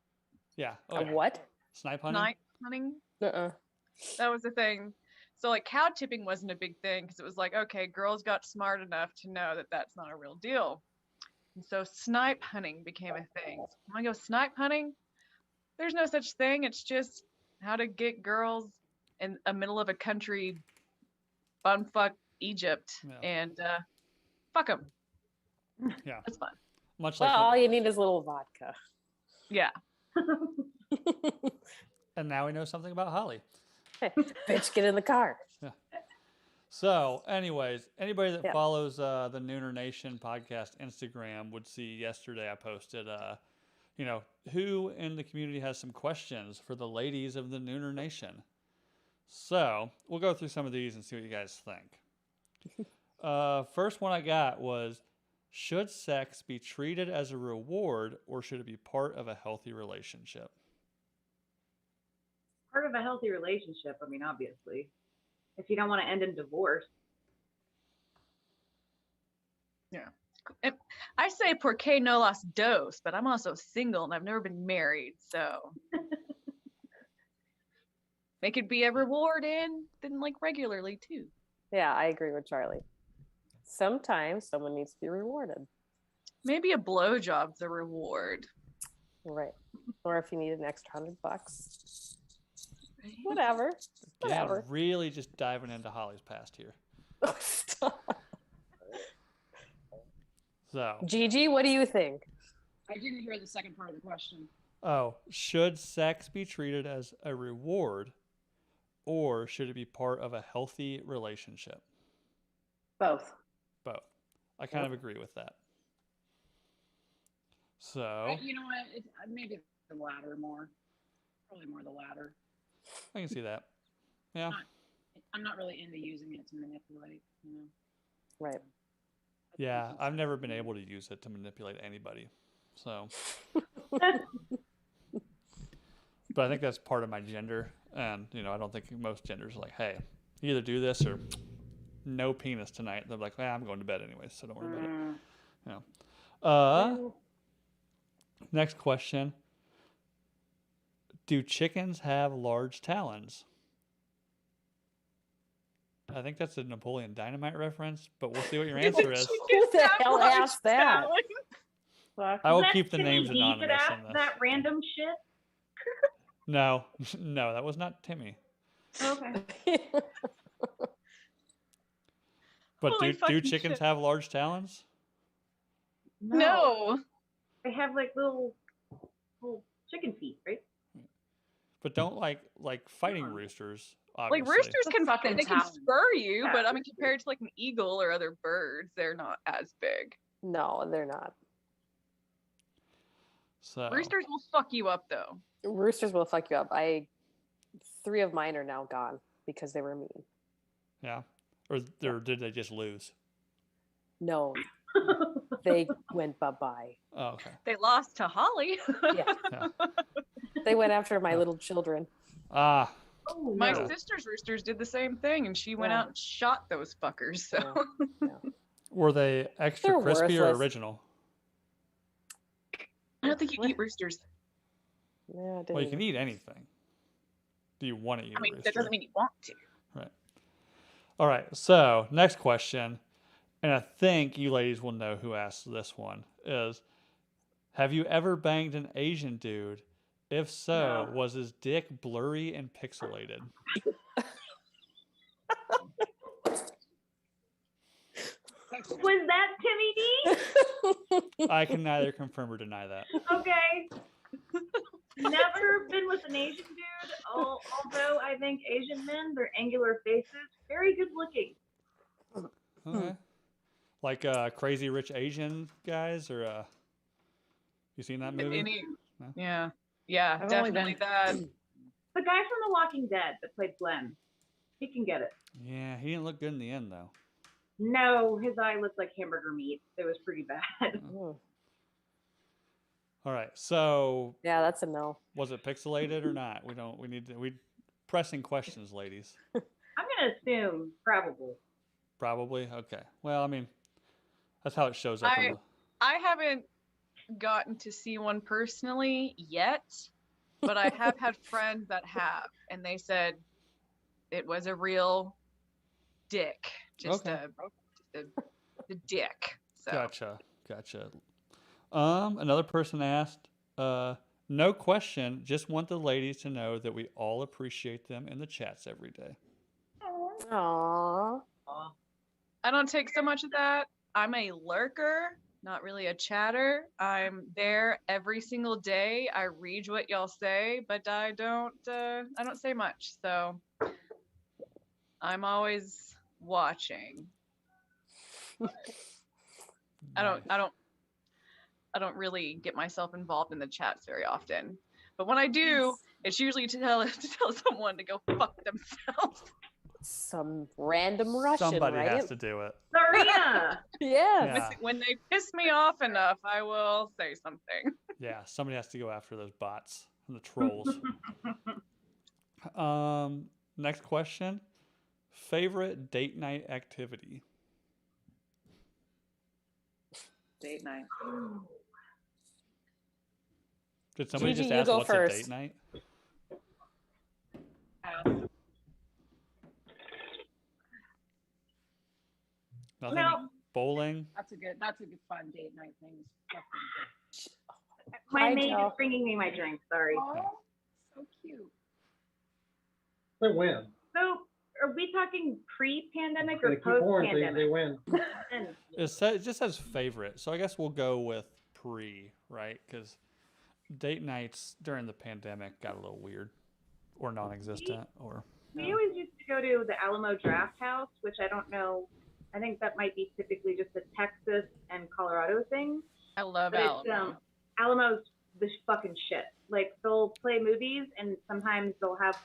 Yeah. Oh, Of yeah. what? Snipe hunting. Snipe hunting. Uh-uh. That was the thing. So like cow tipping wasn't a big thing because it was like, okay, girls got smart enough to know that that's not a real deal. And so snipe hunting became a thing. Want to go snipe hunting? There's no such thing. It's just how to get girls in the middle of a country bumfuck Egypt Yeah. and fuck them. Yeah. That's fun. Much Well, like. all you need is a little vodka. Yeah. And now we know something about Holly. Bitch, get in the car. So, anyways, anybody that Yeah. follows the Nooner Nation podcast Instagram would see yesterday I posted, who in the community has some questions for the ladies of the Nooner Nation. So, we'll go through some of these and see what you guys think. First one I got was, should sex be treated as a reward or should it be part of a healthy relationship? Part of a healthy relationship, I mean, obviously. If you don't want to end in divorce. I say porque no las dos, but I'm also single and I've never been married, so it could be a reward and then like regularly too. Yeah, I agree with Charlie. Sometimes someone needs to be rewarded. Maybe a blowjob's a reward. Right. Or if you need an extra $100. Whatever. Yeah, Whatever. really just diving into Holly's past here. Stop. So, Gigi, what do you think? I didn't hear the second part of the question. should sex be treated as a reward or should it be part of a healthy relationship? Both. Both. I kind of agree with that. So, You know what? Maybe the latter more. Probably more the latter. I can see that. Yeah. I'm not really into using it to manipulate, Right. Yeah, I've never been able to use it to manipulate anybody. So, but I think that's part of my gender. And, I don't think most genders are like, hey, you either do this or no penis tonight. They're like, I'm going to bed anyway, so don't worry about it. Next question. Do chickens have large talons? I think that's a Napoleon Dynamite reference, but we'll see what your answer is. Who the hell asked that? Fuck. I will Was that keep the Timmy names D that anonymous asked on this. that random shit? No, that was not Timmy. Okay. But Holy do fucking chickens shit. have large talons? No. They have like little chicken feet, right? But don't like fighting roosters. Like Obviously. roosters The can fucking they can talons. spur you, Yeah, but I mean roosters. compared to like an eagle or other birds, they're not as big. No, they're not. So Roosters will fuck you up though. Roosters will fuck you up. 3 of mine are now gone because they were mean. yeah, or did they just lose? No, they went bye-bye. Oh, okay. They lost to Holly. Yeah. Yeah. They went after my little children. Ah, Oh, My no. sister's roosters did the same thing, and she went Yeah. out and shot those fuckers. So were they extra They're crispy or worthless. original? I don't think you eat roosters. Yeah, I didn't. Well, you can eat anything. Do you want to eat I mean, a that rooster? doesn't mean you want to. Right. All right. So next question, and I think you ladies will know who asked this one, is have you ever banged an Asian dude? If so, No. was his dick blurry and pixelated? Was that Timmy D? I can neither confirm or deny that. Okay. Never been with an Asian dude, although I think Asian men, their angular faces, very good looking. Okay. Like Crazy Rich Asian guys, or you seen that movie? No? Yeah, I've only definitely been- that. The guy from The Walking Dead that played Glenn, he can get it. Yeah, he didn't look good in the end though. No, his eye looked like hamburger meat. It was pretty bad. Mm. All right. So Yeah, that's a no. was it pixelated or not? We need to. We pressing questions, ladies. I'm gonna assume probably. Probably. Okay. Well, I mean, that's how it shows up. In the, I haven't gotten to see one personally yet, but I have had friends that have, and they said it was a real dick, just Okay. a dick. So Gotcha. Another person asked, no question, just want the ladies to know that we all appreciate them in the chats every day. Aww. I don't take so much of that. I'm a lurker, not really a chatter. I'm there every single day. I read what y'all say, but I don't say much. So I'm always watching. I don't really get myself involved in the chats very often. But when I do, it's usually to tell someone to go fuck themselves. Some random Russian, Somebody right? has to do it. Serena! Yes. Yeah. When they piss me off enough, I will say something. Yeah, somebody has to go after those bots and the trolls. Next question. Favorite date night activity? Date night. Did somebody Gigi, just you ask go what's a first. date night? Nothing? No. Bowling? That's a good fun date night thing. My Hi, maid Joe. is bringing me my drink. Sorry. Oh, so cute. They win. So, are we talking pre-pandemic or They keep going, post-pandemic? they win. It just says favorite, so I guess we'll go with pre, right? Because date nights during the pandemic got a little weird, or non-existent, or We always used to go to the Alamo Draft House, which I don't know. I think that might be typically just a Texas and Colorado thing. I love But Alabama. it's Alamo's the fucking shit. Like they'll play movies and sometimes they'll have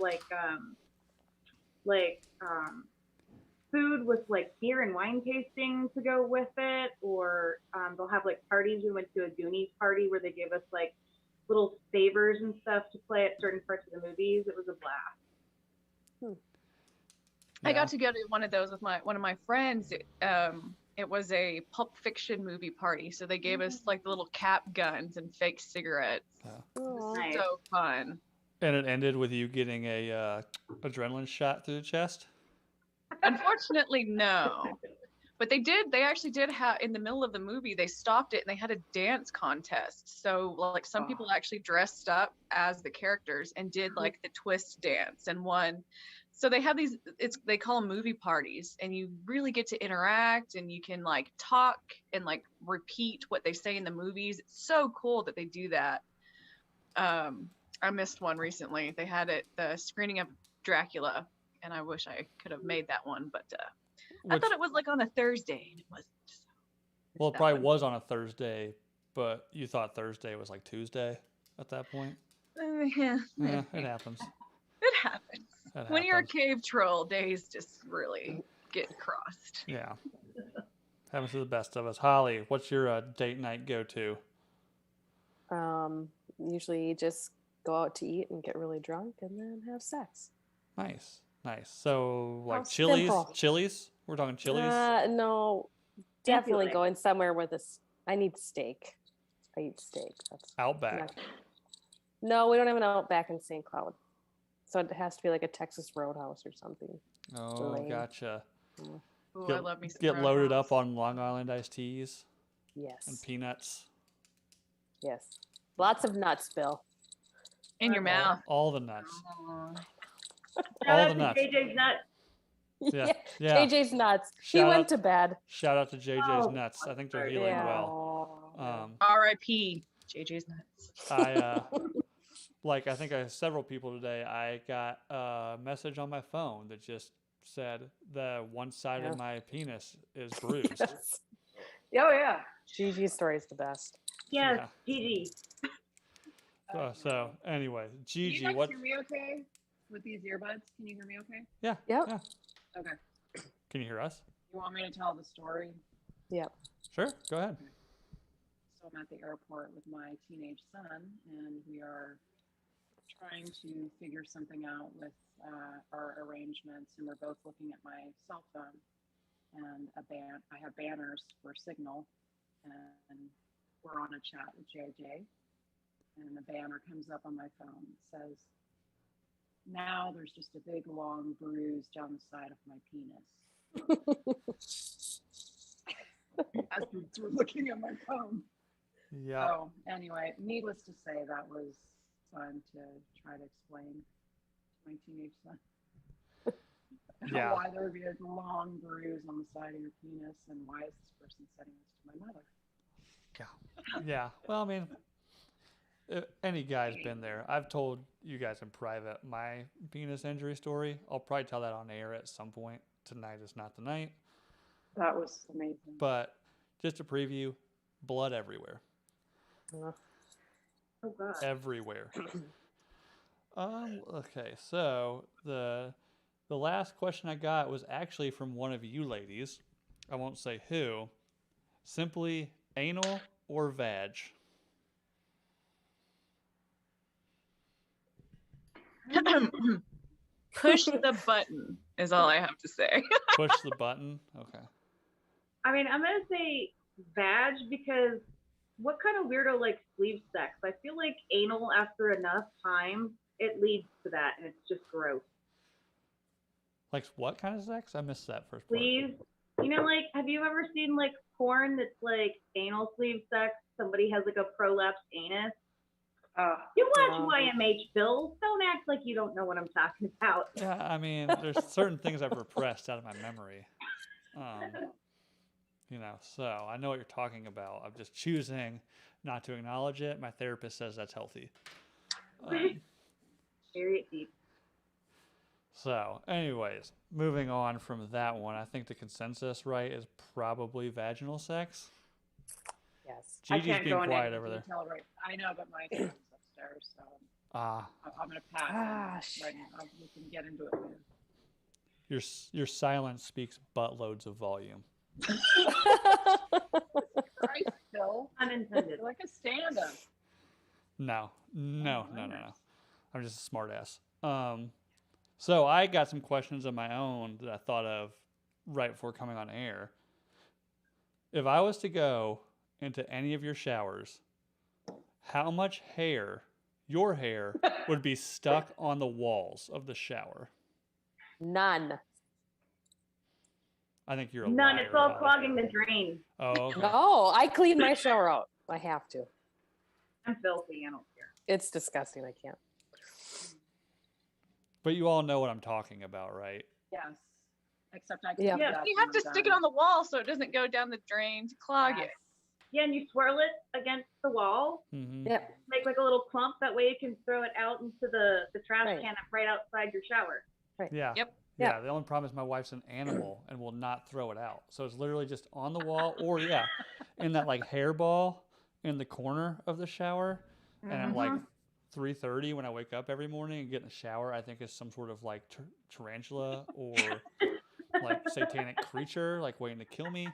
food with like beer and wine tasting to go with it, or they'll have like parties. We went to a Goonies party where they gave us like little savers and stuff to play at certain parts of the movies. It was a blast. I got to go to one of those with one of my friends. It was a Pulp Fiction movie party, so they gave us like the little cap guns and fake cigarettes. Aw. Nice. So fun. And it ended with you getting a adrenaline shot through the chest. Unfortunately, no. But they actually did have, in the middle of the movie, they stopped it and they had a dance contest. So like some people actually dressed up as the characters and did like the twist dance and won. So they have these, they call them movie parties, and you really get to interact and you can like talk and like repeat what they say in the movies. It's so cool that they do that. I missed one recently. They had the screening of Dracula, and I wish I could have made that one, but I thought it was like on a Thursday, and it wasn't. So Well, it that probably one. was on a Thursday, but you thought Thursday was like Tuesday at that point. Yeah, Yeah, it happens. it happens. That When you're a happens. cave troll, days just really get crossed. Yeah. Happens to the best of us. Holly, what's your date night go-to? Usually just go out to eat and get really drunk and then have sex. Nice. So, like How Chili's? simple. Chili's? We're talking Chili's? No, definitely Fancy going somewhere with I need steak. I eat steak. That's Outback. not- No, we don't have an Outback in St. Cloud. So it has to be like a Texas Roadhouse or something. Oh, Lame. gotcha. Ooh, Get, I love me some get loaded Roadhouse. up on Long Island iced teas and Yes. peanuts. Yes. Lots of nuts, Bill. In your mouth. All the nuts. Shout All out the to nuts. JJ's nuts. Yeah. Yeah. JJ's nuts. He Shout went out- to bed. Shout out to JJ's Oh, nuts. I think they're sorry. healing Yeah. well. R.I.P. JJ's nuts. I like I think several people today. I got a message on my phone that just said the one side Yeah. of my penis is bruised. Yes. Oh, yeah. Gigi's story is the best. Yes, Yeah. Gigi. So anyway, Can Gigi, you guys what? hear me okay with these earbuds? Can you hear me okay? Yeah. Yep. Yeah. Okay. Can you hear us? You want me to tell the story? Yep. Sure. Go ahead. So I'm at the airport with my teenage son, and we are trying to figure something out with our arrangements, and we're both looking at my cell phone and I have banners for Signal, and we're on a chat with JJ, and the banner comes up on my phone. It says, "Now there's just a big long bruise down the side of my penis." As we're looking at my phone. Yeah. So anyway, needless to say, that was fun to try to explain to my teenage son. Yeah. Why there would be a long bruise on the side of your penis, and why is this person sending this to my mother? Yeah. Well, I mean, if any guy's been there. I've told you guys in private my penis injury story. I'll probably tell that on air at some point. Tonight is not the night. That was amazing. But just to preview, blood everywhere. Oh God. Everywhere. Okay, so the last question I got was actually from one of you ladies. I won't say who. Simply anal or vag? Push the button is all I have to say. Push the button. Okay. I mean, I'm gonna say vag because what kind of weirdo likes sleeve sex? I feel like anal after enough time it leads to that, and it's just gross. Like what kind of sex? I missed that first part. Sleeves, you know, like have you ever seen like porn that's like anal sleeve sex? Somebody has like a prolapsed anus. You watch YMH, Bill. Don't act like you don't know what I'm talking about. Yeah, I mean, there's certain things I've repressed out of my memory. You know, so I know what you're talking about. I'm just choosing not to acknowledge it. My therapist says that's healthy. Bury it deep. So, anyways, moving on from that one, I think the consensus, right, is probably vaginal sex. Yes. I Gigi's can't being go into quiet any over there. detail right. I know, but my son's upstairs, so Ah, I'm gonna pass right now. We can get into it later. your silence speaks buttloads of volume. Christ, Bill. Unintended. You're like a stand-up. No. I'm just a smart ass. So I got some questions of my own that I thought of right before coming on air. If I was to go into any of your showers, how much hair, your hair, would be stuck on the walls of the shower? None. I think you're a None. liar It's all about it. clogging the drain. Oh, okay. No, I clean my shower out. I have to. I'm filthy. I don't care. It's disgusting. I can't. But you all know what I'm talking about, right? Yes. Except I can Yeah. do that You when have I'm to done. stick it on the wall so it doesn't go down the drain to clog Yes. it. Yeah, and you swirl it against the wall. Mm-hmm. Yep. Make like a little clump. That way you can throw it out into the trash Right. can right outside your shower. Yeah. Yep. Yeah. The only problem is my wife's an animal and will not throw it out. So it's literally just on the wall or, yeah, in that like hairball in the corner of the shower. And at like 3:30 when I wake up every morning and get in the shower, I think it's some sort of like tarantula or like satanic creature like waiting to kill me.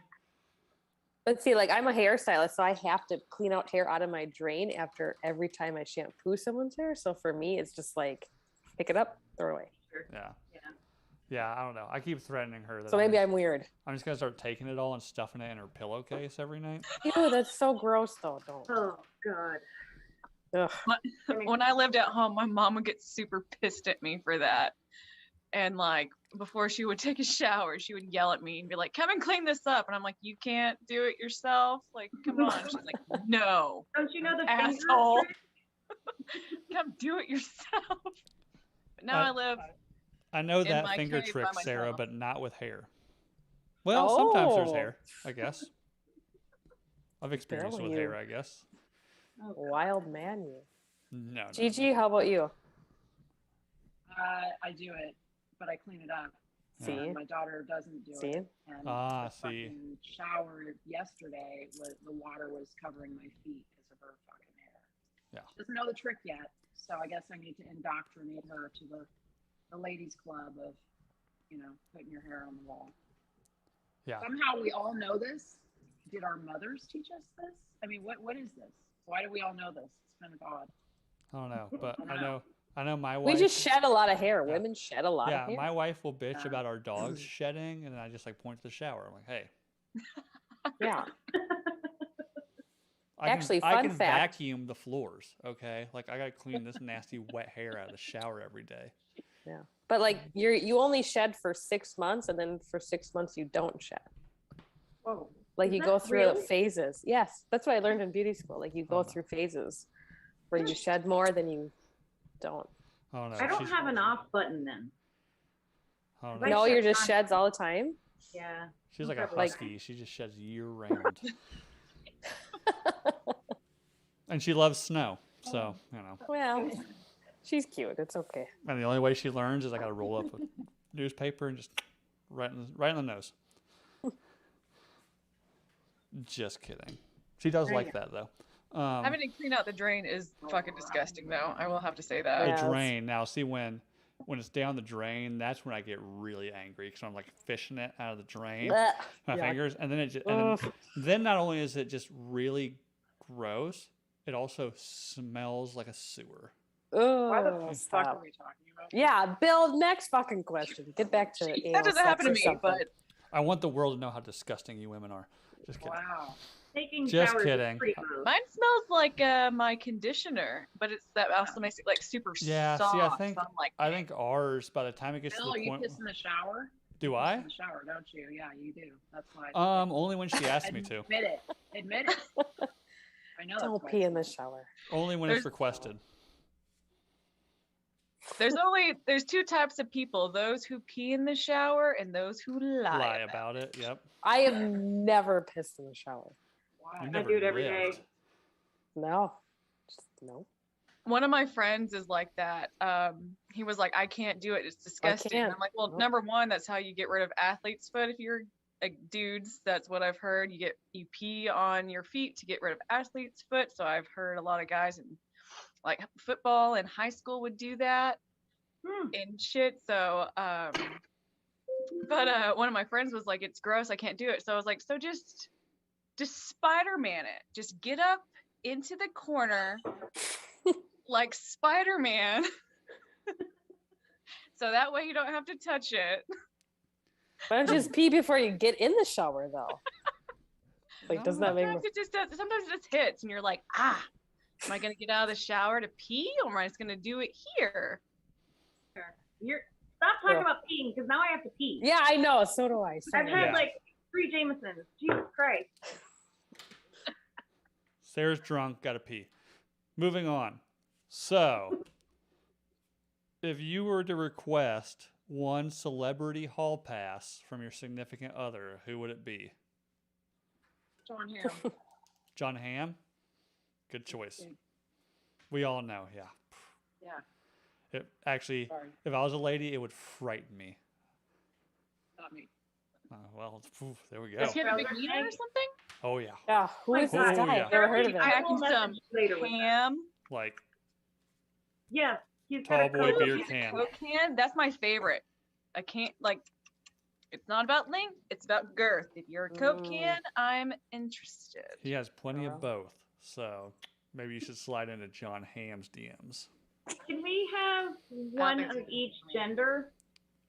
But see, like I'm a hairstylist, so I have to clean out hair out of my drain after every time I shampoo someone's hair. So for me, it's just like pick it up, throw it away. Yeah. Yeah. Yeah, I don't know. I keep threatening her that So maybe I'm weird. I'm just gonna start taking it all and stuffing it in her pillowcase every night. Ew, that's so gross though. Don't. Oh God. Ugh. When I lived at home, my mom would get super pissed at me for that. And like before she would take a shower, she would yell at me and be like, "Come and clean this up." And I'm like, "You can't do it yourself. Like, come on." She's like, "No, Don't you know the asshole. finger trick? Come do it yourself." But now I live. I know in that my finger cave trick, by Sarah, myself. but not with hair. Well, sometimes there's Oh. hair, I guess. I've experienced it with Apparently hair, I guess. Wild man, you. No. Gigi, how about you? I do it, but I clean it up. See? And my daughter doesn't do See? it. And Ah, the see. fucking shower yesterday, the water was covering my feet because of her fucking hair. Yeah. She doesn't know the trick yet, so I guess I need to indoctrinate her to the ladies' club of, putting your hair on the wall. Yeah. Somehow we all know this. Did our mothers teach us this? I mean, what is this? Why do we all know this? It's kind of odd. I don't know, but I know my wife. We just shed a lot of hair. Yeah. Women shed a lot Yeah, of hair. my wife will bitch Yeah. about our dogs shedding, and then I just like point to the shower. I'm like, hey. Yeah. I Actually, can, I fun can fact. vacuum the floors, okay? Like I gotta clean this nasty wet hair out of the shower every day. Yeah. But like you only shed for 6 months, and then for 6 months you don't shed. Whoa. Like Is you that go through real? phases. Yes, that's what I learned in beauty school. Like you go Oh. through phases where you shed more than you don't. I don't know. I don't she's- have an off button then. I don't Like know. No, shed you're just constantly. sheds all the time. Yeah. She's like a Like- husky. She just sheds year round. And she loves snow. So, Well, she's cute. It's okay. And the only way she learns is I gotta roll up a newspaper and just right in the nose. Just kidding. She does There you like that though. Having to clean out the drain is fucking disgusting, though. I will have to say that. The Yeah. drain. Now, see when it's down the drain, that's when I get really angry because I'm like fishing it out of the drain, Blech. my Yuck. fingers, and then it just, Ugh. then not only is it just really gross, it also smells like a sewer. Why the Oh, fuck stop. are we talking about? Yeah, Bill, next fucking question. Get back to That anal doesn't sex happen to or me, something. but I want the world to know how disgusting you women are. Just kidding. Wow. Taking Just showers kidding. is pretty gross. mine smells like my conditioner, but that also makes it like super Yeah, soft. see, I think so I'm like, ours by the time it gets Bill, to the you point. piss in the shower? Do You piss I? in the shower, don't you? Yeah, you do. That's why. Only when she asks me to. Admit it. Admit it. I know. Don't that's why pee it's in the gross. shower. Only when it's requested. there's two types of people: those who pee in the shower and those who Lie about it. Yep. I have never pissed in the shower. Why? You've I never do it every day. lived. No. Just no. One of my friends is like that. He was like, I can't do it. It's disgusting. And can't. I'm like, well, Nope. number one, that's how you get rid of athlete's foot. If you're dudes, that's what I've heard. You pee on your feet to get rid of athlete's foot. So I've heard a lot of guys in like football in high school would do that and shit. So, but one of my friends was like, it's gross. I can't do it. So I was like, so just Spider-Man it. Just get up into the corner like Spider-Man. So that way you don't have to touch it. Why don't you just pee before you get in the shower, though? Like, doesn't that make Sometimes it just does. Sometimes it just hits, and you're like, am I gonna get out of the shower to pee, or am I just gonna do it here? Stop talking Yeah. about peeing because now I have to pee. Yeah, I know. So do I. So I've do had I. Yeah. like 3 Jamesons. Jesus Christ. Sarah's drunk, gotta pee. Moving on. So, if you were to request one celebrity hall pass from your significant other, who would it be? John Hamm. John Hamm? Good choice. We all know, yeah. Yeah. Actually, Sorry, if I was a lady, it would frighten me. not me. Well, there we go. Does he have a big wiener or something? Oh, yeah. Yeah, who is this God. guy? Oh, yeah. I've never heard of him. I will can some message you later with that. ham. Like, Yes, he's Tall got a boy Coke. beer can. Coke can. That's my favorite. I can't like. It's not about length. It's about girth. If you're a Coke can, I'm interested. He has plenty Wow. of both. So, maybe you should slide into John Hamm's DMs. Can we have one think of so. each gender?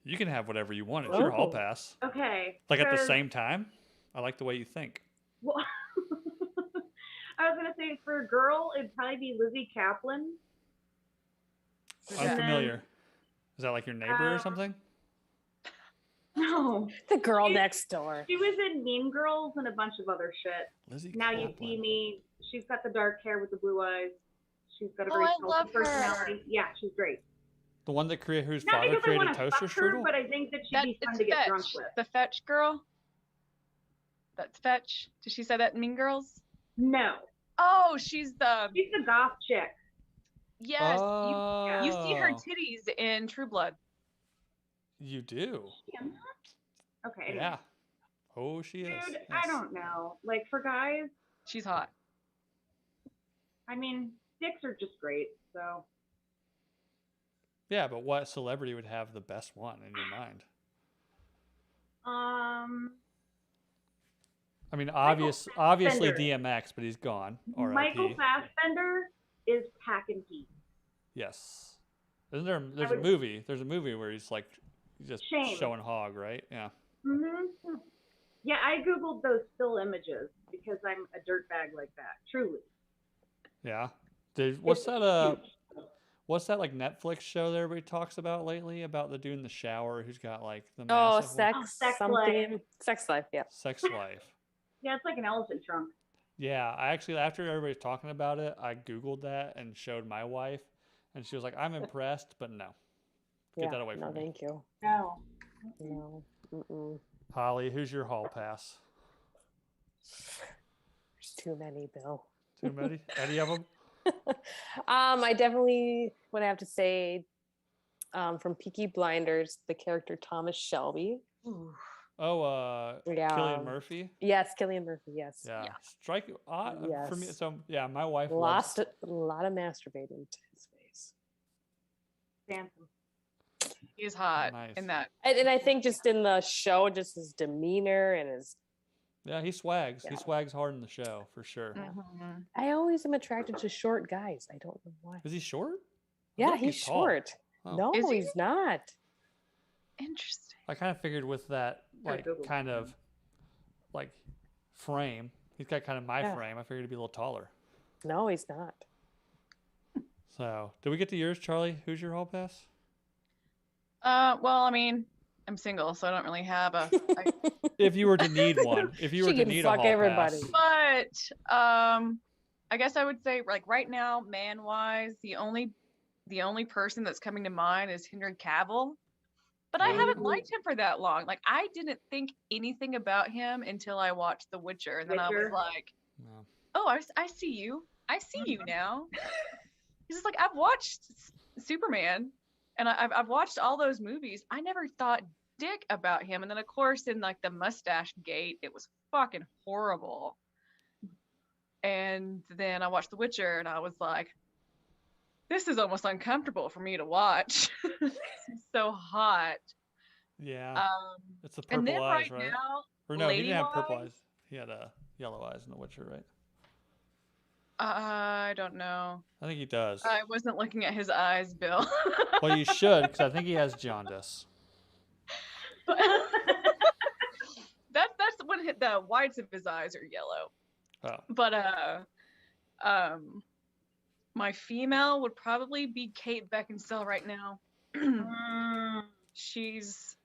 You can have whatever you want. It's your hall Oh. pass. Okay. Like at the 'cause- same time? I like the way you think. Well, I was gonna say for a girl, it'd probably be Lizzie Kaplan. Unfamiliar. Is that like your neighbor or Um, something? No, The girl next door. she was in Mean Girls and a bunch of other shit. Lizzie Now You Kaplan. See Me. She's got the dark hair with the blue eyes. She's got a Oh, very I salty love her. personality. Yeah, she's great. The one that whose Not father because I created want to toaster fuck her, strudel? but I think that she'd be fun to get drunk with. The Fetch girl. That's Fetch. Did she say that in Mean Girls? No, Oh, she's the she's the goth chick. yes. Oh. You see her titties in True Blood. You do. Yeah, okay. Anyway. Yeah. Oh, she Dude, is. I Yes. don't know. Like for guys, She's hot. I mean, dicks are just great. So Yeah, but what celebrity would have the best one in your mind? I mean, obviously Fassbender. DMX, but he's gone. Michael R.I.P. Fassbender is packing heat. Yes. Isn't there? There's would- a movie. There's a movie where he's like just Shame. showing hog, right? Yeah. Mm-hmm. Yeah, I googled those still images because I'm a dirtbag like that. Truly. Yeah. It's What's that like Netflix show that everybody talks about lately about the dude in the shower who's got like the Oh, massive sex, Sex something. life. Sex life, yeah. sex life? Yeah, it's like an elephant trunk. Yeah, I actually after everybody's talking about it, I googled that and showed my wife, and she was like, "I'm impressed, but no, get Yeah, that away no, from me." thank you. No. No. Mm-mm. Holly, who's your hall pass? There's too many, Bill. Too many? Any of them? I definitely would have to say from Peaky Blinders, the character Thomas Shelby. Oh, Yeah. Cillian Murphy. Yes, Cillian Murphy, yes. Yeah, strike odd for me. Yes. So yeah, my wife Lost a lot of masturbating to his face. Phantom. He's hot Nice. in that. And I think just in the show, just his demeanor and his, Yeah, he swags. He Yeah. swags hard in the show for sure. Mhm. I always am attracted to short guys. I don't know why. Is he short? I Yeah, thought he's tall. short. Oh. No, Is he? he's not. Interesting. I kind of figured with that like Google kind him. of like frame. He's got kind of my Yeah. frame. I figured he'd be a little taller. No, he's not. So, did we get to yours, Charlie? Who's your hall pass? Well, I mean, I'm single, so I don't really have a. If you were to need one, if you were She to can need fuck a hall everybody. pass, But I guess I would say like right now, man-wise, the only person that's coming to mind is Henry Cavill. But I haven't liked him for that long. Like I didn't think anything about him until I watched The Witcher, and then I was Witcher. like, no. "Oh, I see you. I see you now." He's just like, I've watched Superman, and I've watched all those movies. I never thought dick about him, and then of course in like the mustache gate, it was fucking horrible. And then I watched The Witcher, and I was like, this is almost uncomfortable for me to watch. It's so hot. Yeah, it's the And purple then eyes, right right? now, Or no, he didn't have purple lady-wise- eyes. He had yellow eyes in The Witcher, right? I don't know. I think he does. I wasn't looking at his eyes, Bill. Well, you should, because I think he has jaundice. But that's when the whites of his eyes are yellow. Oh, But my female would probably be Kate Beckinsale right now. She's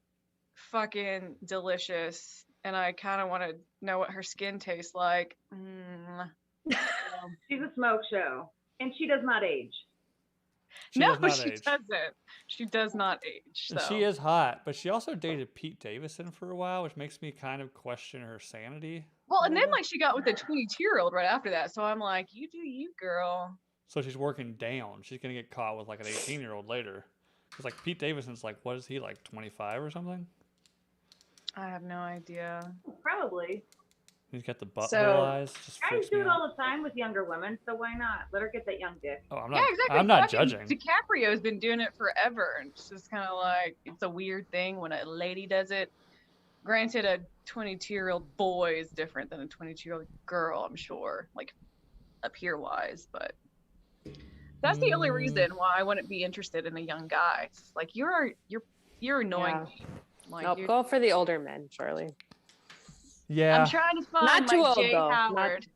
fucking delicious, and I kind of want to know what her skin tastes like. She's a smoke show, and she does not age. she No, does not she age. doesn't. She does not age. And So. she is hot, but she also dated Pete Davidson for a while, which makes me kind of question her sanity. Well, and then like she got with a 22-year-old right after that. So I'm like, you do you, girl. So she's working down. She's gonna get caught with like an 18-year-old later. Because like Pete Davidson's like, what is he like, 25 or something? I have no idea. Probably. He's got the butthole So- eyes. Just Guys freaks do me it out. all the time with younger women, so why not? Let her get that young dick. Oh, I'm Yeah, not. exactly. I'm not Fucking judging. DiCaprio's been doing it forever, and it's just kind of like it's a weird thing when a lady does it. Granted, a 22-year-old boy is different than a 22-year-old girl, I'm sure, like appear wise, but that's the only reason why I wouldn't be interested in a young guy. It's like you're annoying Yeah. me. Like Nope, you're- go for the older men, Charlie. Yeah. I'm trying to find Not too my old, Jay though. Not- Howard.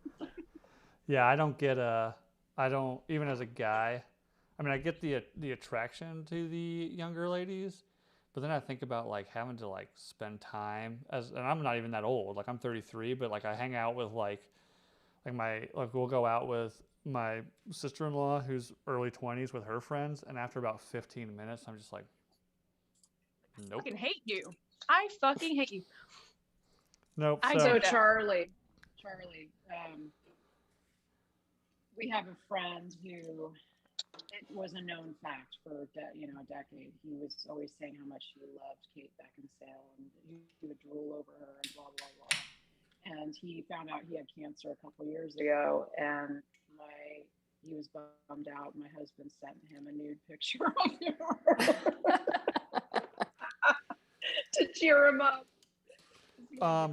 Yeah, I don't get I don't, even as a guy, I mean, I get the attraction to the younger ladies, but then I think about like having to like spend time and I'm not even that old. Like I'm 33, but like I hang out with like we'll go out with my sister-in-law who's early 20s with her friends, and after about 15 minutes, I'm just like, nope. I fucking hate you. I fucking hate you. Nope. I So do So that. Charley, we have a friend who it was a known fact for a decade. He was always saying how much he loved Kate Beckinsale, and he would drool over her and blah blah blah. And he found out he had cancer a couple years ago, and he was bummed out. My husband sent him a nude picture of her to cheer him up.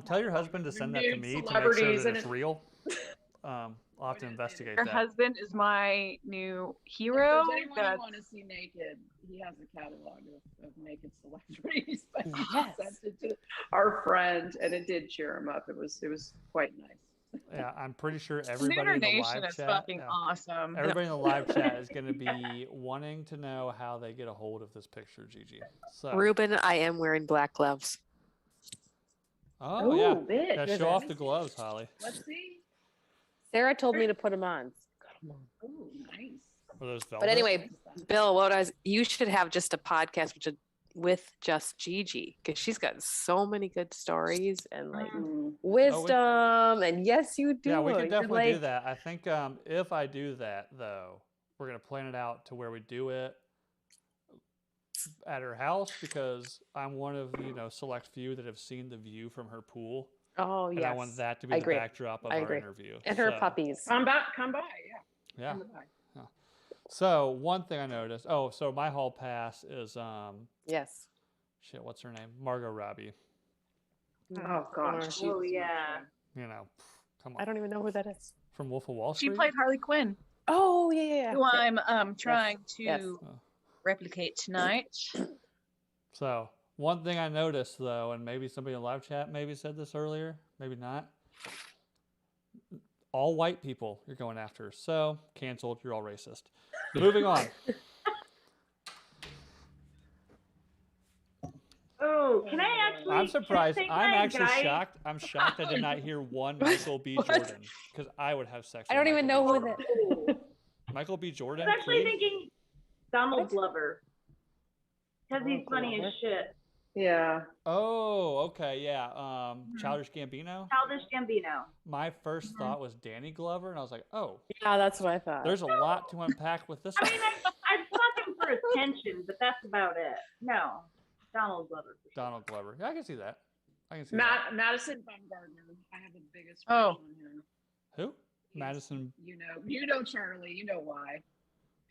tell your husband to send that to me to make sure Celebrities that it's real. I'll have to investigate Your that. husband is my new If hero. there's anyone you want to see naked, he has a catalog of naked celebrities. But he Yes. sent it to our friend, and it did cheer him up. It was quite nice. Yeah, I'm pretty sure Lunar everybody in the Nation live is chat. fucking Yeah. awesome. Everybody in the live chat is going to be wanting to know how they get a hold of this picture, Gigi. So, Ruben, I am wearing black gloves. oh yeah, bitch. yeah. Show off the gloves, Holly. Let's see. Sarah told me to put them on. Oh, nice. Are those velvet? But anyway, Bill, you should have just a podcast with just Gigi, because she's got so many good stories and like wisdom. And yes, you do. Yeah, we can You're definitely do like- that. I think if I do that though, we're gonna plan it out to where we do it at her house, because I'm one of the select few that have seen the view from her pool, Oh and yes. I want that to be I the agree. backdrop of I our agree. interview. And her So, puppies. Come by, yeah. Yeah. Come by. So one thing I noticed. Oh, so my hall pass is Yes. shit. What's her name? Margot Robbie. Oh gosh. Oh yeah. Come I on. don't even know who that is. From Wolf of Wall She Street. played Harley Quinn, Oh yeah. who I'm trying to Yes. replicate tonight. So one thing I noticed though, and maybe somebody in live chat maybe said this earlier, maybe not. All white people you're going after. So canceled. You're all racist. Moving on. Oh, can I actually? I'm surprised. can I take I'm my actually guy- shocked. I'm shocked I did not hear one Michael B. What? Jordan, because I would have sex. I with don't even know Michael who B. that. Jordan. Michael B. Jordan. I was actually Creed? thinking Donald What? Glover, because he's funny as shit. Yeah. Oh, okay, yeah. Childish Gambino. Childish Gambino. My first thought was Danny Glover, and I was like, oh, Yeah, that's what I thought. there's a lot to unpack with this I one. mean, I'd fuck him for attention, but that's about it. No, Donald Glover. for sure. Donald Glover. Yeah, I can see that. I can see that. Madison Bumgarner. I have the biggest Oh. crush on him. Who? Madison. You know Charlie. You know why.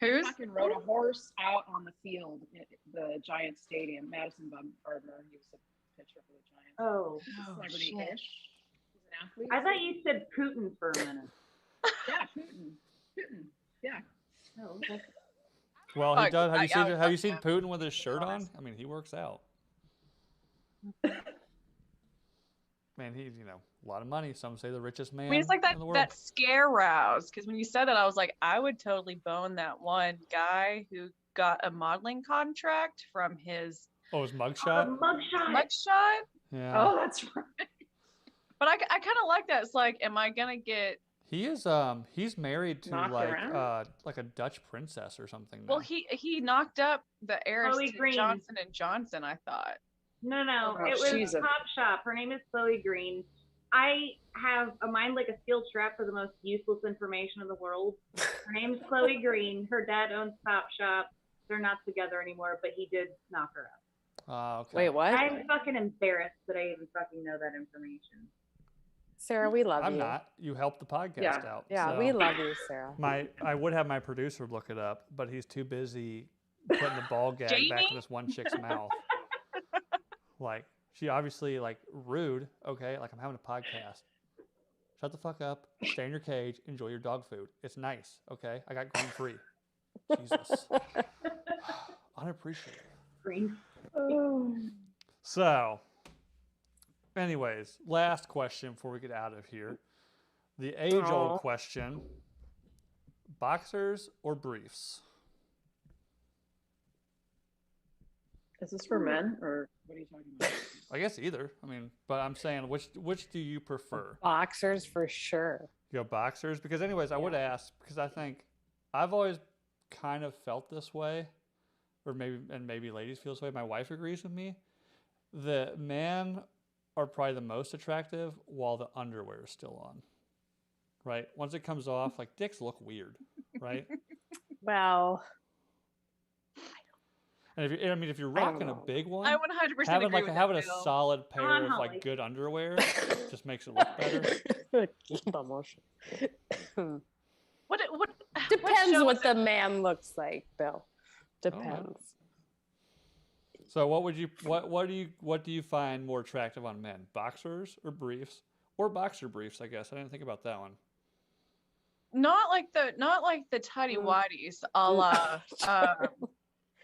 Who's? Fucking rode a horse out on the field at the Giants stadium. Madison Bumgarner. He was a pitcher for the Giants. Oh, Celebrity-ish. He's an athlete. I thought you said Putin for a minute. Yeah, Putin. Yeah. Oh, okay. Well, he Fuck, does. Have you seen? I- Have you seen Putin with his shirt on? I mean, he works out. Man, he's a lot of money. Some say the richest man I mean, it's like in the world. that scare rouse. Because when you said that, I was like, I would totally bone that one guy who got a modeling contract from his Oh, his Oh, mugshot. mugshot. mugshot. Yeah. Oh, that's right. But I kind of like that. It's like, am I gonna get? He is. He's married to Knocked around? like a Dutch princess or something. Well, now. he knocked up the heiress Chloe to Green. Johnson and Johnson. I thought. No, Oh, it she's was a- Top Shop. Her name is Chloe Green. I have a mind like a steel trap for the most useless information in the world. Her name's Chloe Green. Her dad owns Top Shop. They're not together anymore, but he did knock her up. Okay. Wait, what? I'm fucking embarrassed that I even fucking know that information. Sarah, we love I'm you. not. You helped the podcast Yeah. out. Yeah, so. we love you, Sarah. I would have my producer look it up, but he's too busy putting the ball gag back Jamie? in this one chick's mouth. Like, she obviously, like, rude, okay? Like, I'm having a podcast. Shut the fuck up, stay in your cage, enjoy your dog food. It's nice, okay? I got gluten-free. Jesus. Unappreciated. Green. So, anyways, last question before we get out of here. The age-old Aw. question: boxers or briefs? Is this for men or what are you talking about? I guess either. I mean, but I'm saying which do you prefer? Boxers for sure. You go boxers? Because anyways, I would ask because I think I've always kind of felt this way, or maybe ladies feel this way. My wife agrees with me. The men are probably the most attractive while the underwear is still on. Right? Once it comes off, like dicks look weird, right? Well, And if you're I don't rocking a know. big one, I 100% having agree like with having that, a Bill. solid Come pair on, of Holly. like good underwear just makes it look better. Keep emotion. What Depends show what is the man looks like, Bill. Depends. So what do you find more attractive on men? Boxers or briefs? Or boxer briefs, I guess. I didn't think about that one. not like the tidy whities a la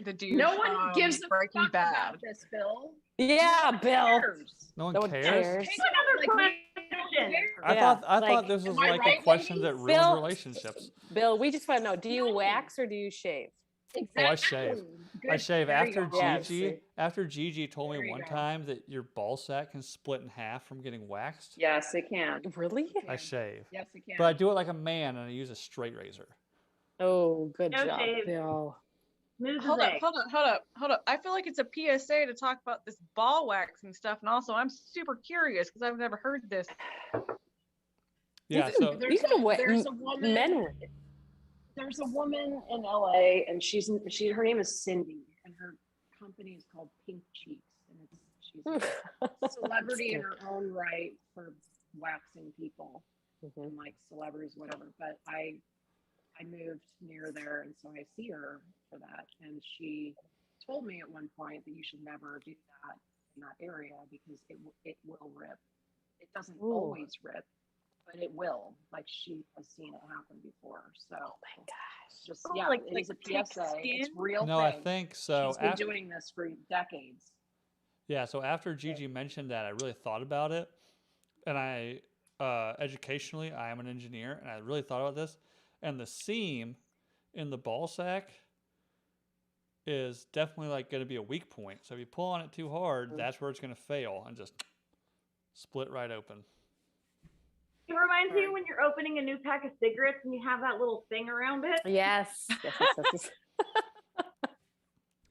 the dude No one from gives a Breaking fuck Bad. about this, Bill. Yeah, Bill. No one No one cares? cares. Another question. I Yeah, thought like- this was Am I like a right, question that ladies? ruins Bill- relationships. Bill, we just want to know: do you No. wax or do you shave? Exactly. Oh, I shave. Good. I shave There you after go. Yeah, Gigi. see. After Gigi told There me you one go. time that your ball sack can split in half from getting waxed. Yes, it can. Really? I shave, Yes, it can. but I do it like a man and I use a straight razor. Oh, good No job, shave. Bill. Smooth as Hold up, egg. hold up. I feel like it's a PSA to talk about this ball waxing stuff, and also I'm super curious because I've never heard this. Yeah. You So can, you can wax. There's a woman. Men. There's a woman in LA, and her name is Cindy, and her company is called Pink Cheeks, and she's a celebrity in her own right for waxing people, Mhm. and like celebrities, whatever. But I moved near there, and so I see her for that, and she told me at one point that you should never do that in that area because it will rip. It doesn't Ooh. always rip, but it will. Like she has seen it happen before. So Oh my gosh. just Oh, yeah, like- it is like a thick PSA. It's skin? real no, I thing. think so. She's been doing this for decades. Yeah, so after Gigi mentioned that, I really thought about it, and I, educationally, I am an engineer, and I really thought about this, and the seam in the ball sack is definitely like going to be a weak point. So if you pull on it too hard, that's where it's going to fail and just split right open. It reminds me when you're opening a new pack of cigarettes and you have that little thing around it. Yes. Yes.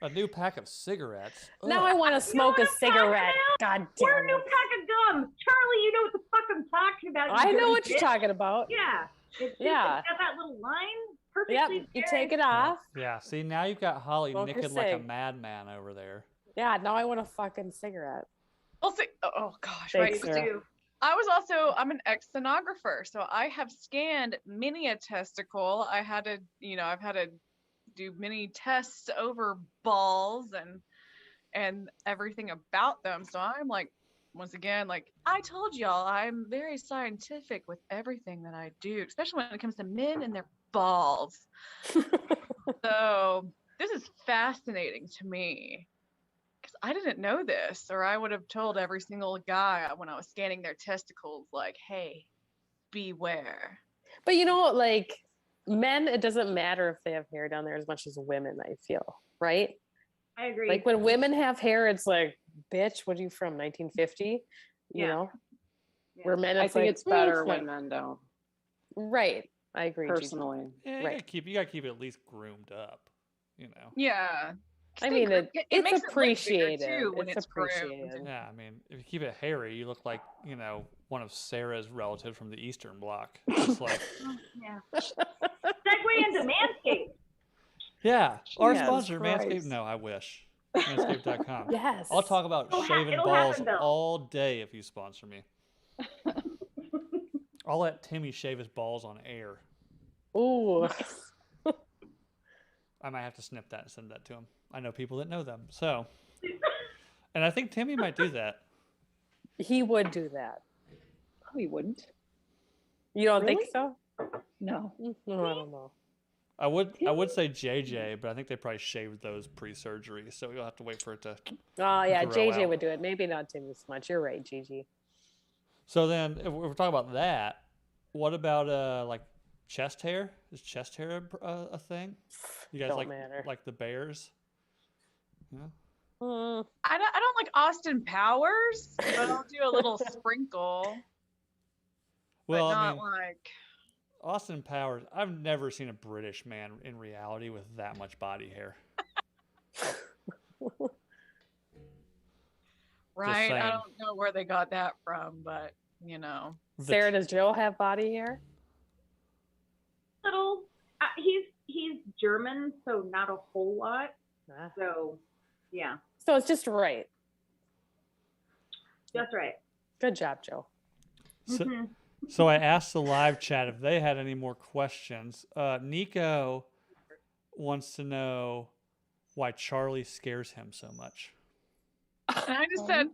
A new pack of cigarettes. Now Ugh. I want to smoke a what I'm talking cigarette. about? God Or a damn new it. pack of gum. Charlie, you know what the fuck I'm talking about. you I know dirty what you're bitch. talking about. Yeah. It's Yeah. got that little line perfectly. Yep. You take it off. Yeah, see, now you've got Holly Smoke your nicking like a cig. madman over there. Yeah. Now I want a fucking cigarette. Also, oh gosh, Thanks, right. Sarah. So I'm an ex-sonographer, so I have scanned many a testicle. I've had to do many tests over balls and everything about them. So I'm like, once again, like I told y'all, I'm very scientific with everything that I do, especially when it comes to men and their balls. So this is fascinating to me because I didn't know this, or I would have told every single guy when I was scanning their testicles, like, hey, beware. But you know, like men, it doesn't matter if they have hair down there as much as women, I feel, right? I agree. Like when women have hair, it's like, bitch, what are you from, 1950? You Yeah. know? Yeah. Where men, I it's think like, it's better it's when like- men don't, Right. I agree. Gigi. personally. Yeah, you Right. gotta keep it at least groomed up, you know. Yeah. 'Cause I they mean, gr- it's makes it look bigger, appreciated. too, when It's groomed. appreciated. Yeah, I mean, if you keep it hairy, you look like, you know, one of Sarah's relatives from the Eastern Bloc. Just like, Yeah. Segue into Manscaped. yeah, our Jesus sponsor, Manscaped. Christ. No, I wish. Manscaped.com. Yes. I'll talk about It'll shaving it'll balls happen, Bill. all day if you sponsor me. I'll let Timmy shave his balls on air. Ooh. I might have to snip that and send that to him. I know people that know them. So, and I think Timmy might do that. He would do that. No, he wouldn't. You don't Really? think so? No. I don't know. I would say JJ, but I think they probably shaved those pre-surgery, so you'll have to wait for it to. Oh yeah, Grow JJ out. would do it. Maybe not Timmy so much. You're right, Gigi. So then, if we're talking about that, What about like chest hair? Is chest hair a thing? You guys Don't matter. like the bears? Yeah. I don't like Austin Powers, but I'll do a little sprinkle. Well, but I not mean, like. Austin Powers. I've never seen a British man in reality with that much body hair. Right, I saying. don't know where they got that from, but Sarah, does Joe have body hair? Little. He's German, so not a whole lot. Ah. So, yeah, So it's just right. that's right. Good job, Joe. So, Mhm. so I asked the live chat if they had any more questions. Nico wants to know why Charley scares him so much. And I just said,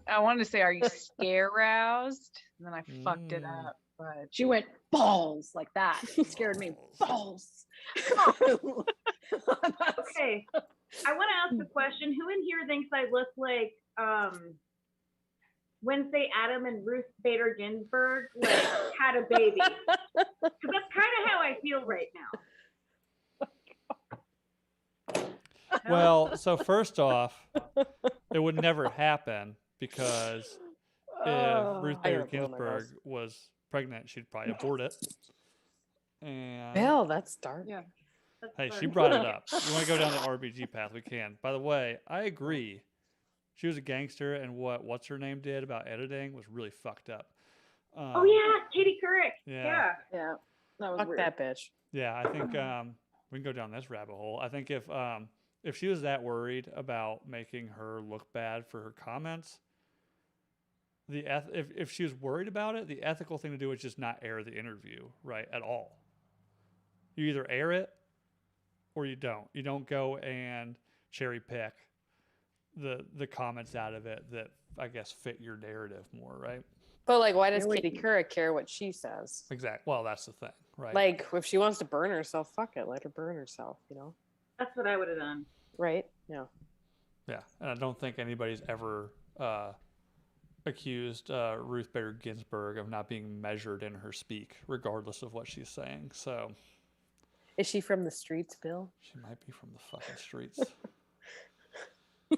I wanted to say, are you scare-roused? And then I fucked it Mm. up. But She went balls like that. It scared me. Balls. Okay, I want to ask a question. Who in here thinks I look like Wednesday Adam and Ruth Bader Ginsburg had a baby? Because that's kind of how I feel right now. Well, so first off, it would never happen because if Ruth I Bader gotta blow my Ginsburg nose. was pregnant, she'd probably abort it. And Bill, that's dark. Yeah. That's hey, fun. she brought it up. You want to go down the RBG path? We can. By the way, I agree. She was a gangster, and what's her name did about editing was really fucked up. Oh yeah, Katie Couric. Yeah. Yeah. Yeah. That was Fuck weird. that bitch. Yeah, I think we can go down this rabbit hole. I think if she was that worried about making her look bad for her comments, if she was worried about it, the ethical thing to do is just not air the interview, right, at all. You either air it or you don't. You don't go and cherry pick the comments out of it that I guess fit your narrative more, right? But like, why does Really? Katie Couric care what she says? Exactly. Well, that's the thing, right? Like, if she wants to burn herself, fuck it, let her burn herself. That's what I would have done. Right? Yeah. Yeah, and I don't think anybody's ever accused Ruth Bader Ginsburg of not being measured in her speak, regardless of what she's saying. So Is she from the streets, Bill? she might be from the fucking streets. Joe,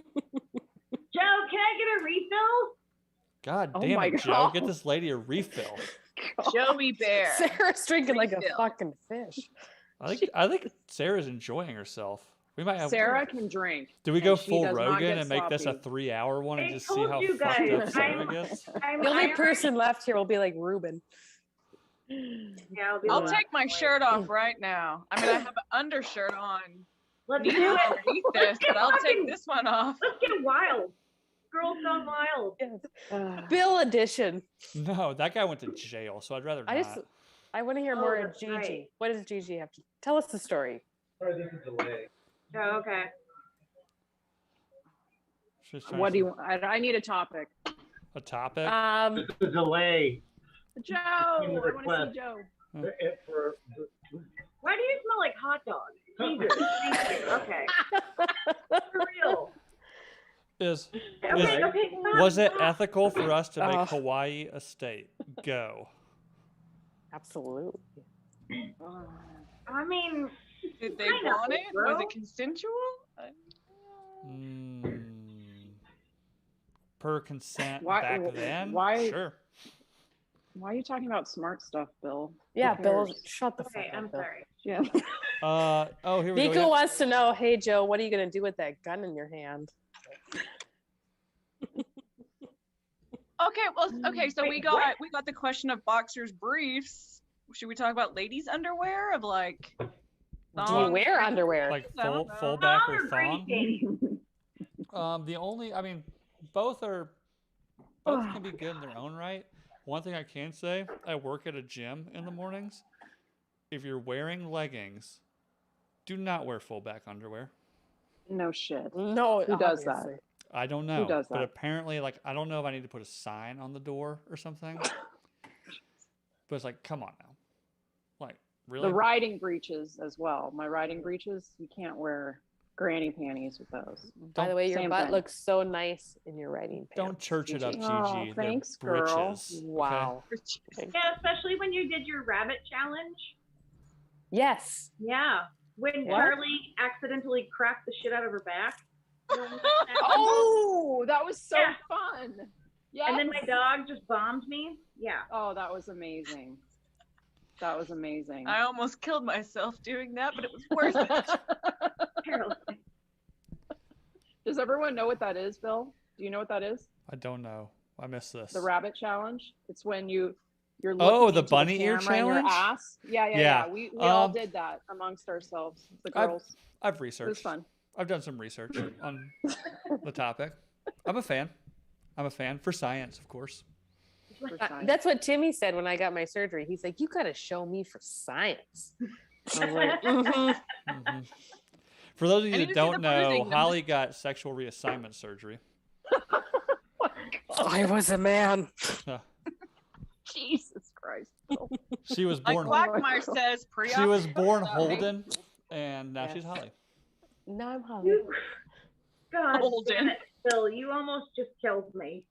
can I get a refill? God Oh damn my it, Joe! God. Get this lady a refill. Joey Bear. Sarah's drinking like a Refill. fucking fish. I think Sarah's enjoying herself. We might have Sarah can drink. Do we go and she full does not Rogan get and make this a sloppy. 3-hour one and I just see told how you fucked up guys, Sarah I'm- gets? I'm The only Irish. person left here will be like Ruben. Yeah, I'll, be I'll the take my last shirt off right now. I mean, I have an undershirt on one. Let's do needed it. underneath this, but I'll take this one off. Let's get wild. Girls gone wild. Bill edition. No, that guy went to jail, so I'd rather not. I want to hear Oh, more of that's Gigi. right. What does Gigi have to tell us the story? Sorry, there's a delay. Oh, okay. She's trying What to do you? I need a topic. a topic? There's a delay Joe, I Between the want to request. see Joe. for Why do you smell like hot dogs? Jesus. Thank you. Okay. For real. Is Okay, okay. Stop, was it stop. ethical for us to make Ugh. Hawaii a state? Go. Absolutely. I mean, Did they Kinda, want it? Was bro. it consensual? Mm. Per consent Why- back then? why- Sure. Why are you talking about smart stuff, Bill? Yeah, Who Bill, cares? shut the okay, fuck I'm up, Bill. sorry. Yeah. Oh, here we Nico go. wants to know, hey Joe, what are you gonna do with that gun in your hand? Okay, so we Wait, got what? we got the question of boxers briefs. Should we talk about ladies' underwear of like Do you thong? wear underwear? Like I don't know. full back Thong or or thong? briefcase? The only, I mean, both can be good in their own right. One thing I can say, I work at a gym in the mornings. If you're wearing leggings, do not wear full back underwear. No shit. No, Who does that? obviously. I don't know. does But that? apparently, like, I don't know if I need to put a sign on the door or something. But it's like, come on now. Like, really? The riding breeches as well. My riding breeches, you can't wear granny panties with those. By the way, your Same butt thing. looks so nice in your riding pants. Don't church it up, Gigi. Oh, Gigi. They're thanks, girl. britches, okay? Wow. Yeah, especially when you did your rabbit challenge. Yes. Yeah, when What? Charley accidentally cracked the shit out of her back. Oh, that was so Yeah. fun. Yeah. And then my dog just bombed me. Yeah. Oh, that was amazing. That was amazing. I almost killed myself doing that, but it was worth it. Apparently. Does everyone know what that is, Bill? Do you know what that is? I don't know. I missed this. The rabbit challenge. It's when you're looking Oh, the into bunny ear camera in your challenge? ass. Yeah. Yeah. We all Um, did that amongst ourselves, the I've- girls. I've It was researched. fun. I've done some research on the topic. I'm a fan. I'm a fan for science, of course. For science. That's what Timmy said when I got my surgery. He's like, "You got to show me for science." I was like, Mhm. For those of you I need that to see the don't know, bruising. I'm Holly got sexual reassignment surgery. I was a man. Jesus Christ. Bill. She was Like born. Quagmire says, She was born Sorry. Holden, and now she's Yes. Holly. Now I'm Holly. You, God Holden. damn it, Bill, you almost just killed me.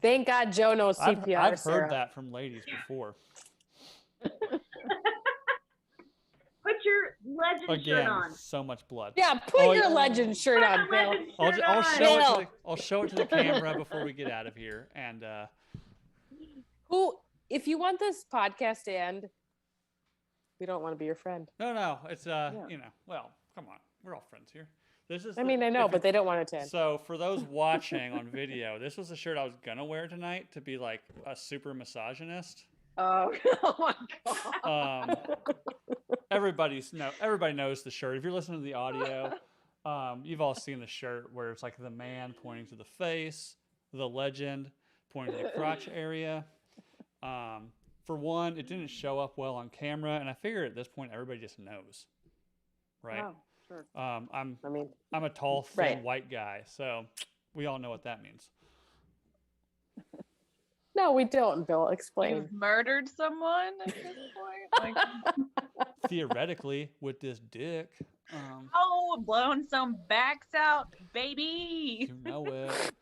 Thank God Joe knows CPR. I've Sarah. heard that from ladies before. Put your legend shirt Again, on. so much blood. Yeah, put Oh, your yeah. legend shirt Put on, the Bill. legend I'll, shirt I'll on. show it. Bill. I'll show it to the camera before we get out of here. And Who, if you want this podcast to end, we don't want to be your friend. no, it's Yeah. you know, well, come on, we're all friends here. This is. I mean, I know, but they don't want it to end. So for those watching on video, this was the shirt I was gonna wear tonight to be like a super misogynist. Oh, oh my God. Everybody knows the shirt. If you're listening to the audio, you've all seen the shirt where it's like the man pointing to the face, the legend pointing to the crotch area. For one, it didn't show up well on camera, and I figure at this point everybody just knows, right? Oh, sure. I'm I mean, a tall, thin Right. white guy, so we all know what that means. no, we don't, Bill. Explain. You've murdered someone at this point? Like, Theoretically, with this dick, oh, blown some backs out, baby. you know it.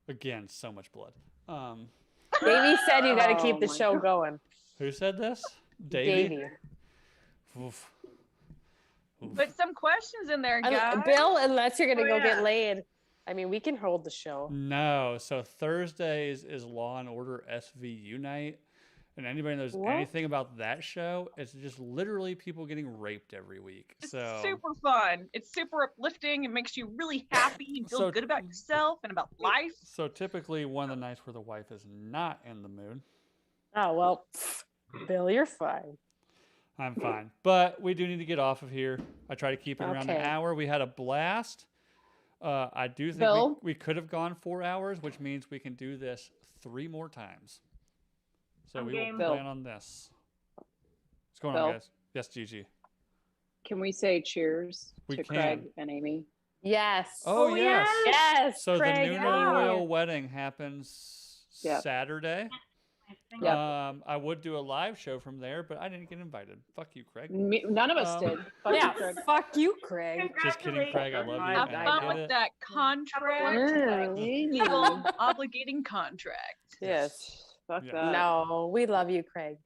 Again, so much blood. Davey said you got to Oh keep the my show God. going. Who said this? Davey? Davey. Oof. Oof. Put some questions in there, guys. Bill, unless you're going to Oh, go yeah. get laid. I mean, we can hold the show. No, so Thursdays is Law and Order SVU night. And anybody knows What? anything about that show, it's just literally people getting raped every week. It's So super fun. It's super uplifting. It makes you really happy and feel So- good about yourself and about life. so typically one of the nights where the wife is not in the mood. Oh, well, Bill, you're fine. I'm fine. But we do need to get off of here. I try to keep it around an Okay. hour. We had a blast. I do think Bill? we could have gone 4 hours, which means we can do this 3 more times. So I'm we will game. Bill. plan on this. What's going Bill? on, guys? Yes, Gigi. Can we say cheers We to can. Craig and Amy? Yes. Oh, yes. Yes. So Craig, the Nooner yeah. Royal wedding happens Yep. Saturday. I think Yep. I would do a live show from there, but I didn't get invited. Fuck you, Craig. None of us did. Fuck you, Yeah, Craig. fuck you, Craig. Just kidding, Craig. I love you. Have and I fun get with it. that contract. Mm. Full obligating contract. Yes. Fuck Yeah. that. No, we love you, Craig.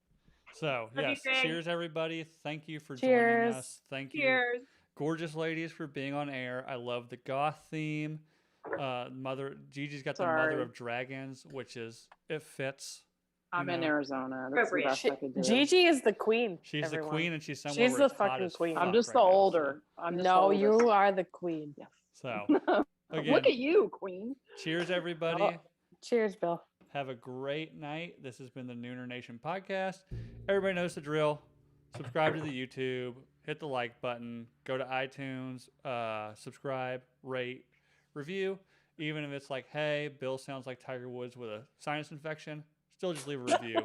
So, Love you, yes, Craig. cheers, everybody. Thank you for Cheers. joining us. Thank you, Cheers. gorgeous ladies, for being on air. I love the goth theme. Gigi's got the Sorry. Mother of Dragons, which is, it fits. I'm in know. Arizona. That's the Appropriate. best I could do. Gigi is the queen. She's the everyone. queen, and she's somewhere She's where the it's hot fucking as queen. fuck I'm just right the now, so- older. I'm just the No, you oldest. are the queen. So, Look again, at you, Queen. cheers, everybody. Oh. Cheers, Bill. Have a great night. This has been the Nooner Nation podcast. Everybody knows the drill. Subscribe to the YouTube. Hit the like button. Go to iTunes. Subscribe, rate, review. Even if it's like, hey, Bill sounds like Tiger Woods with a sinus infection, still just leave a review.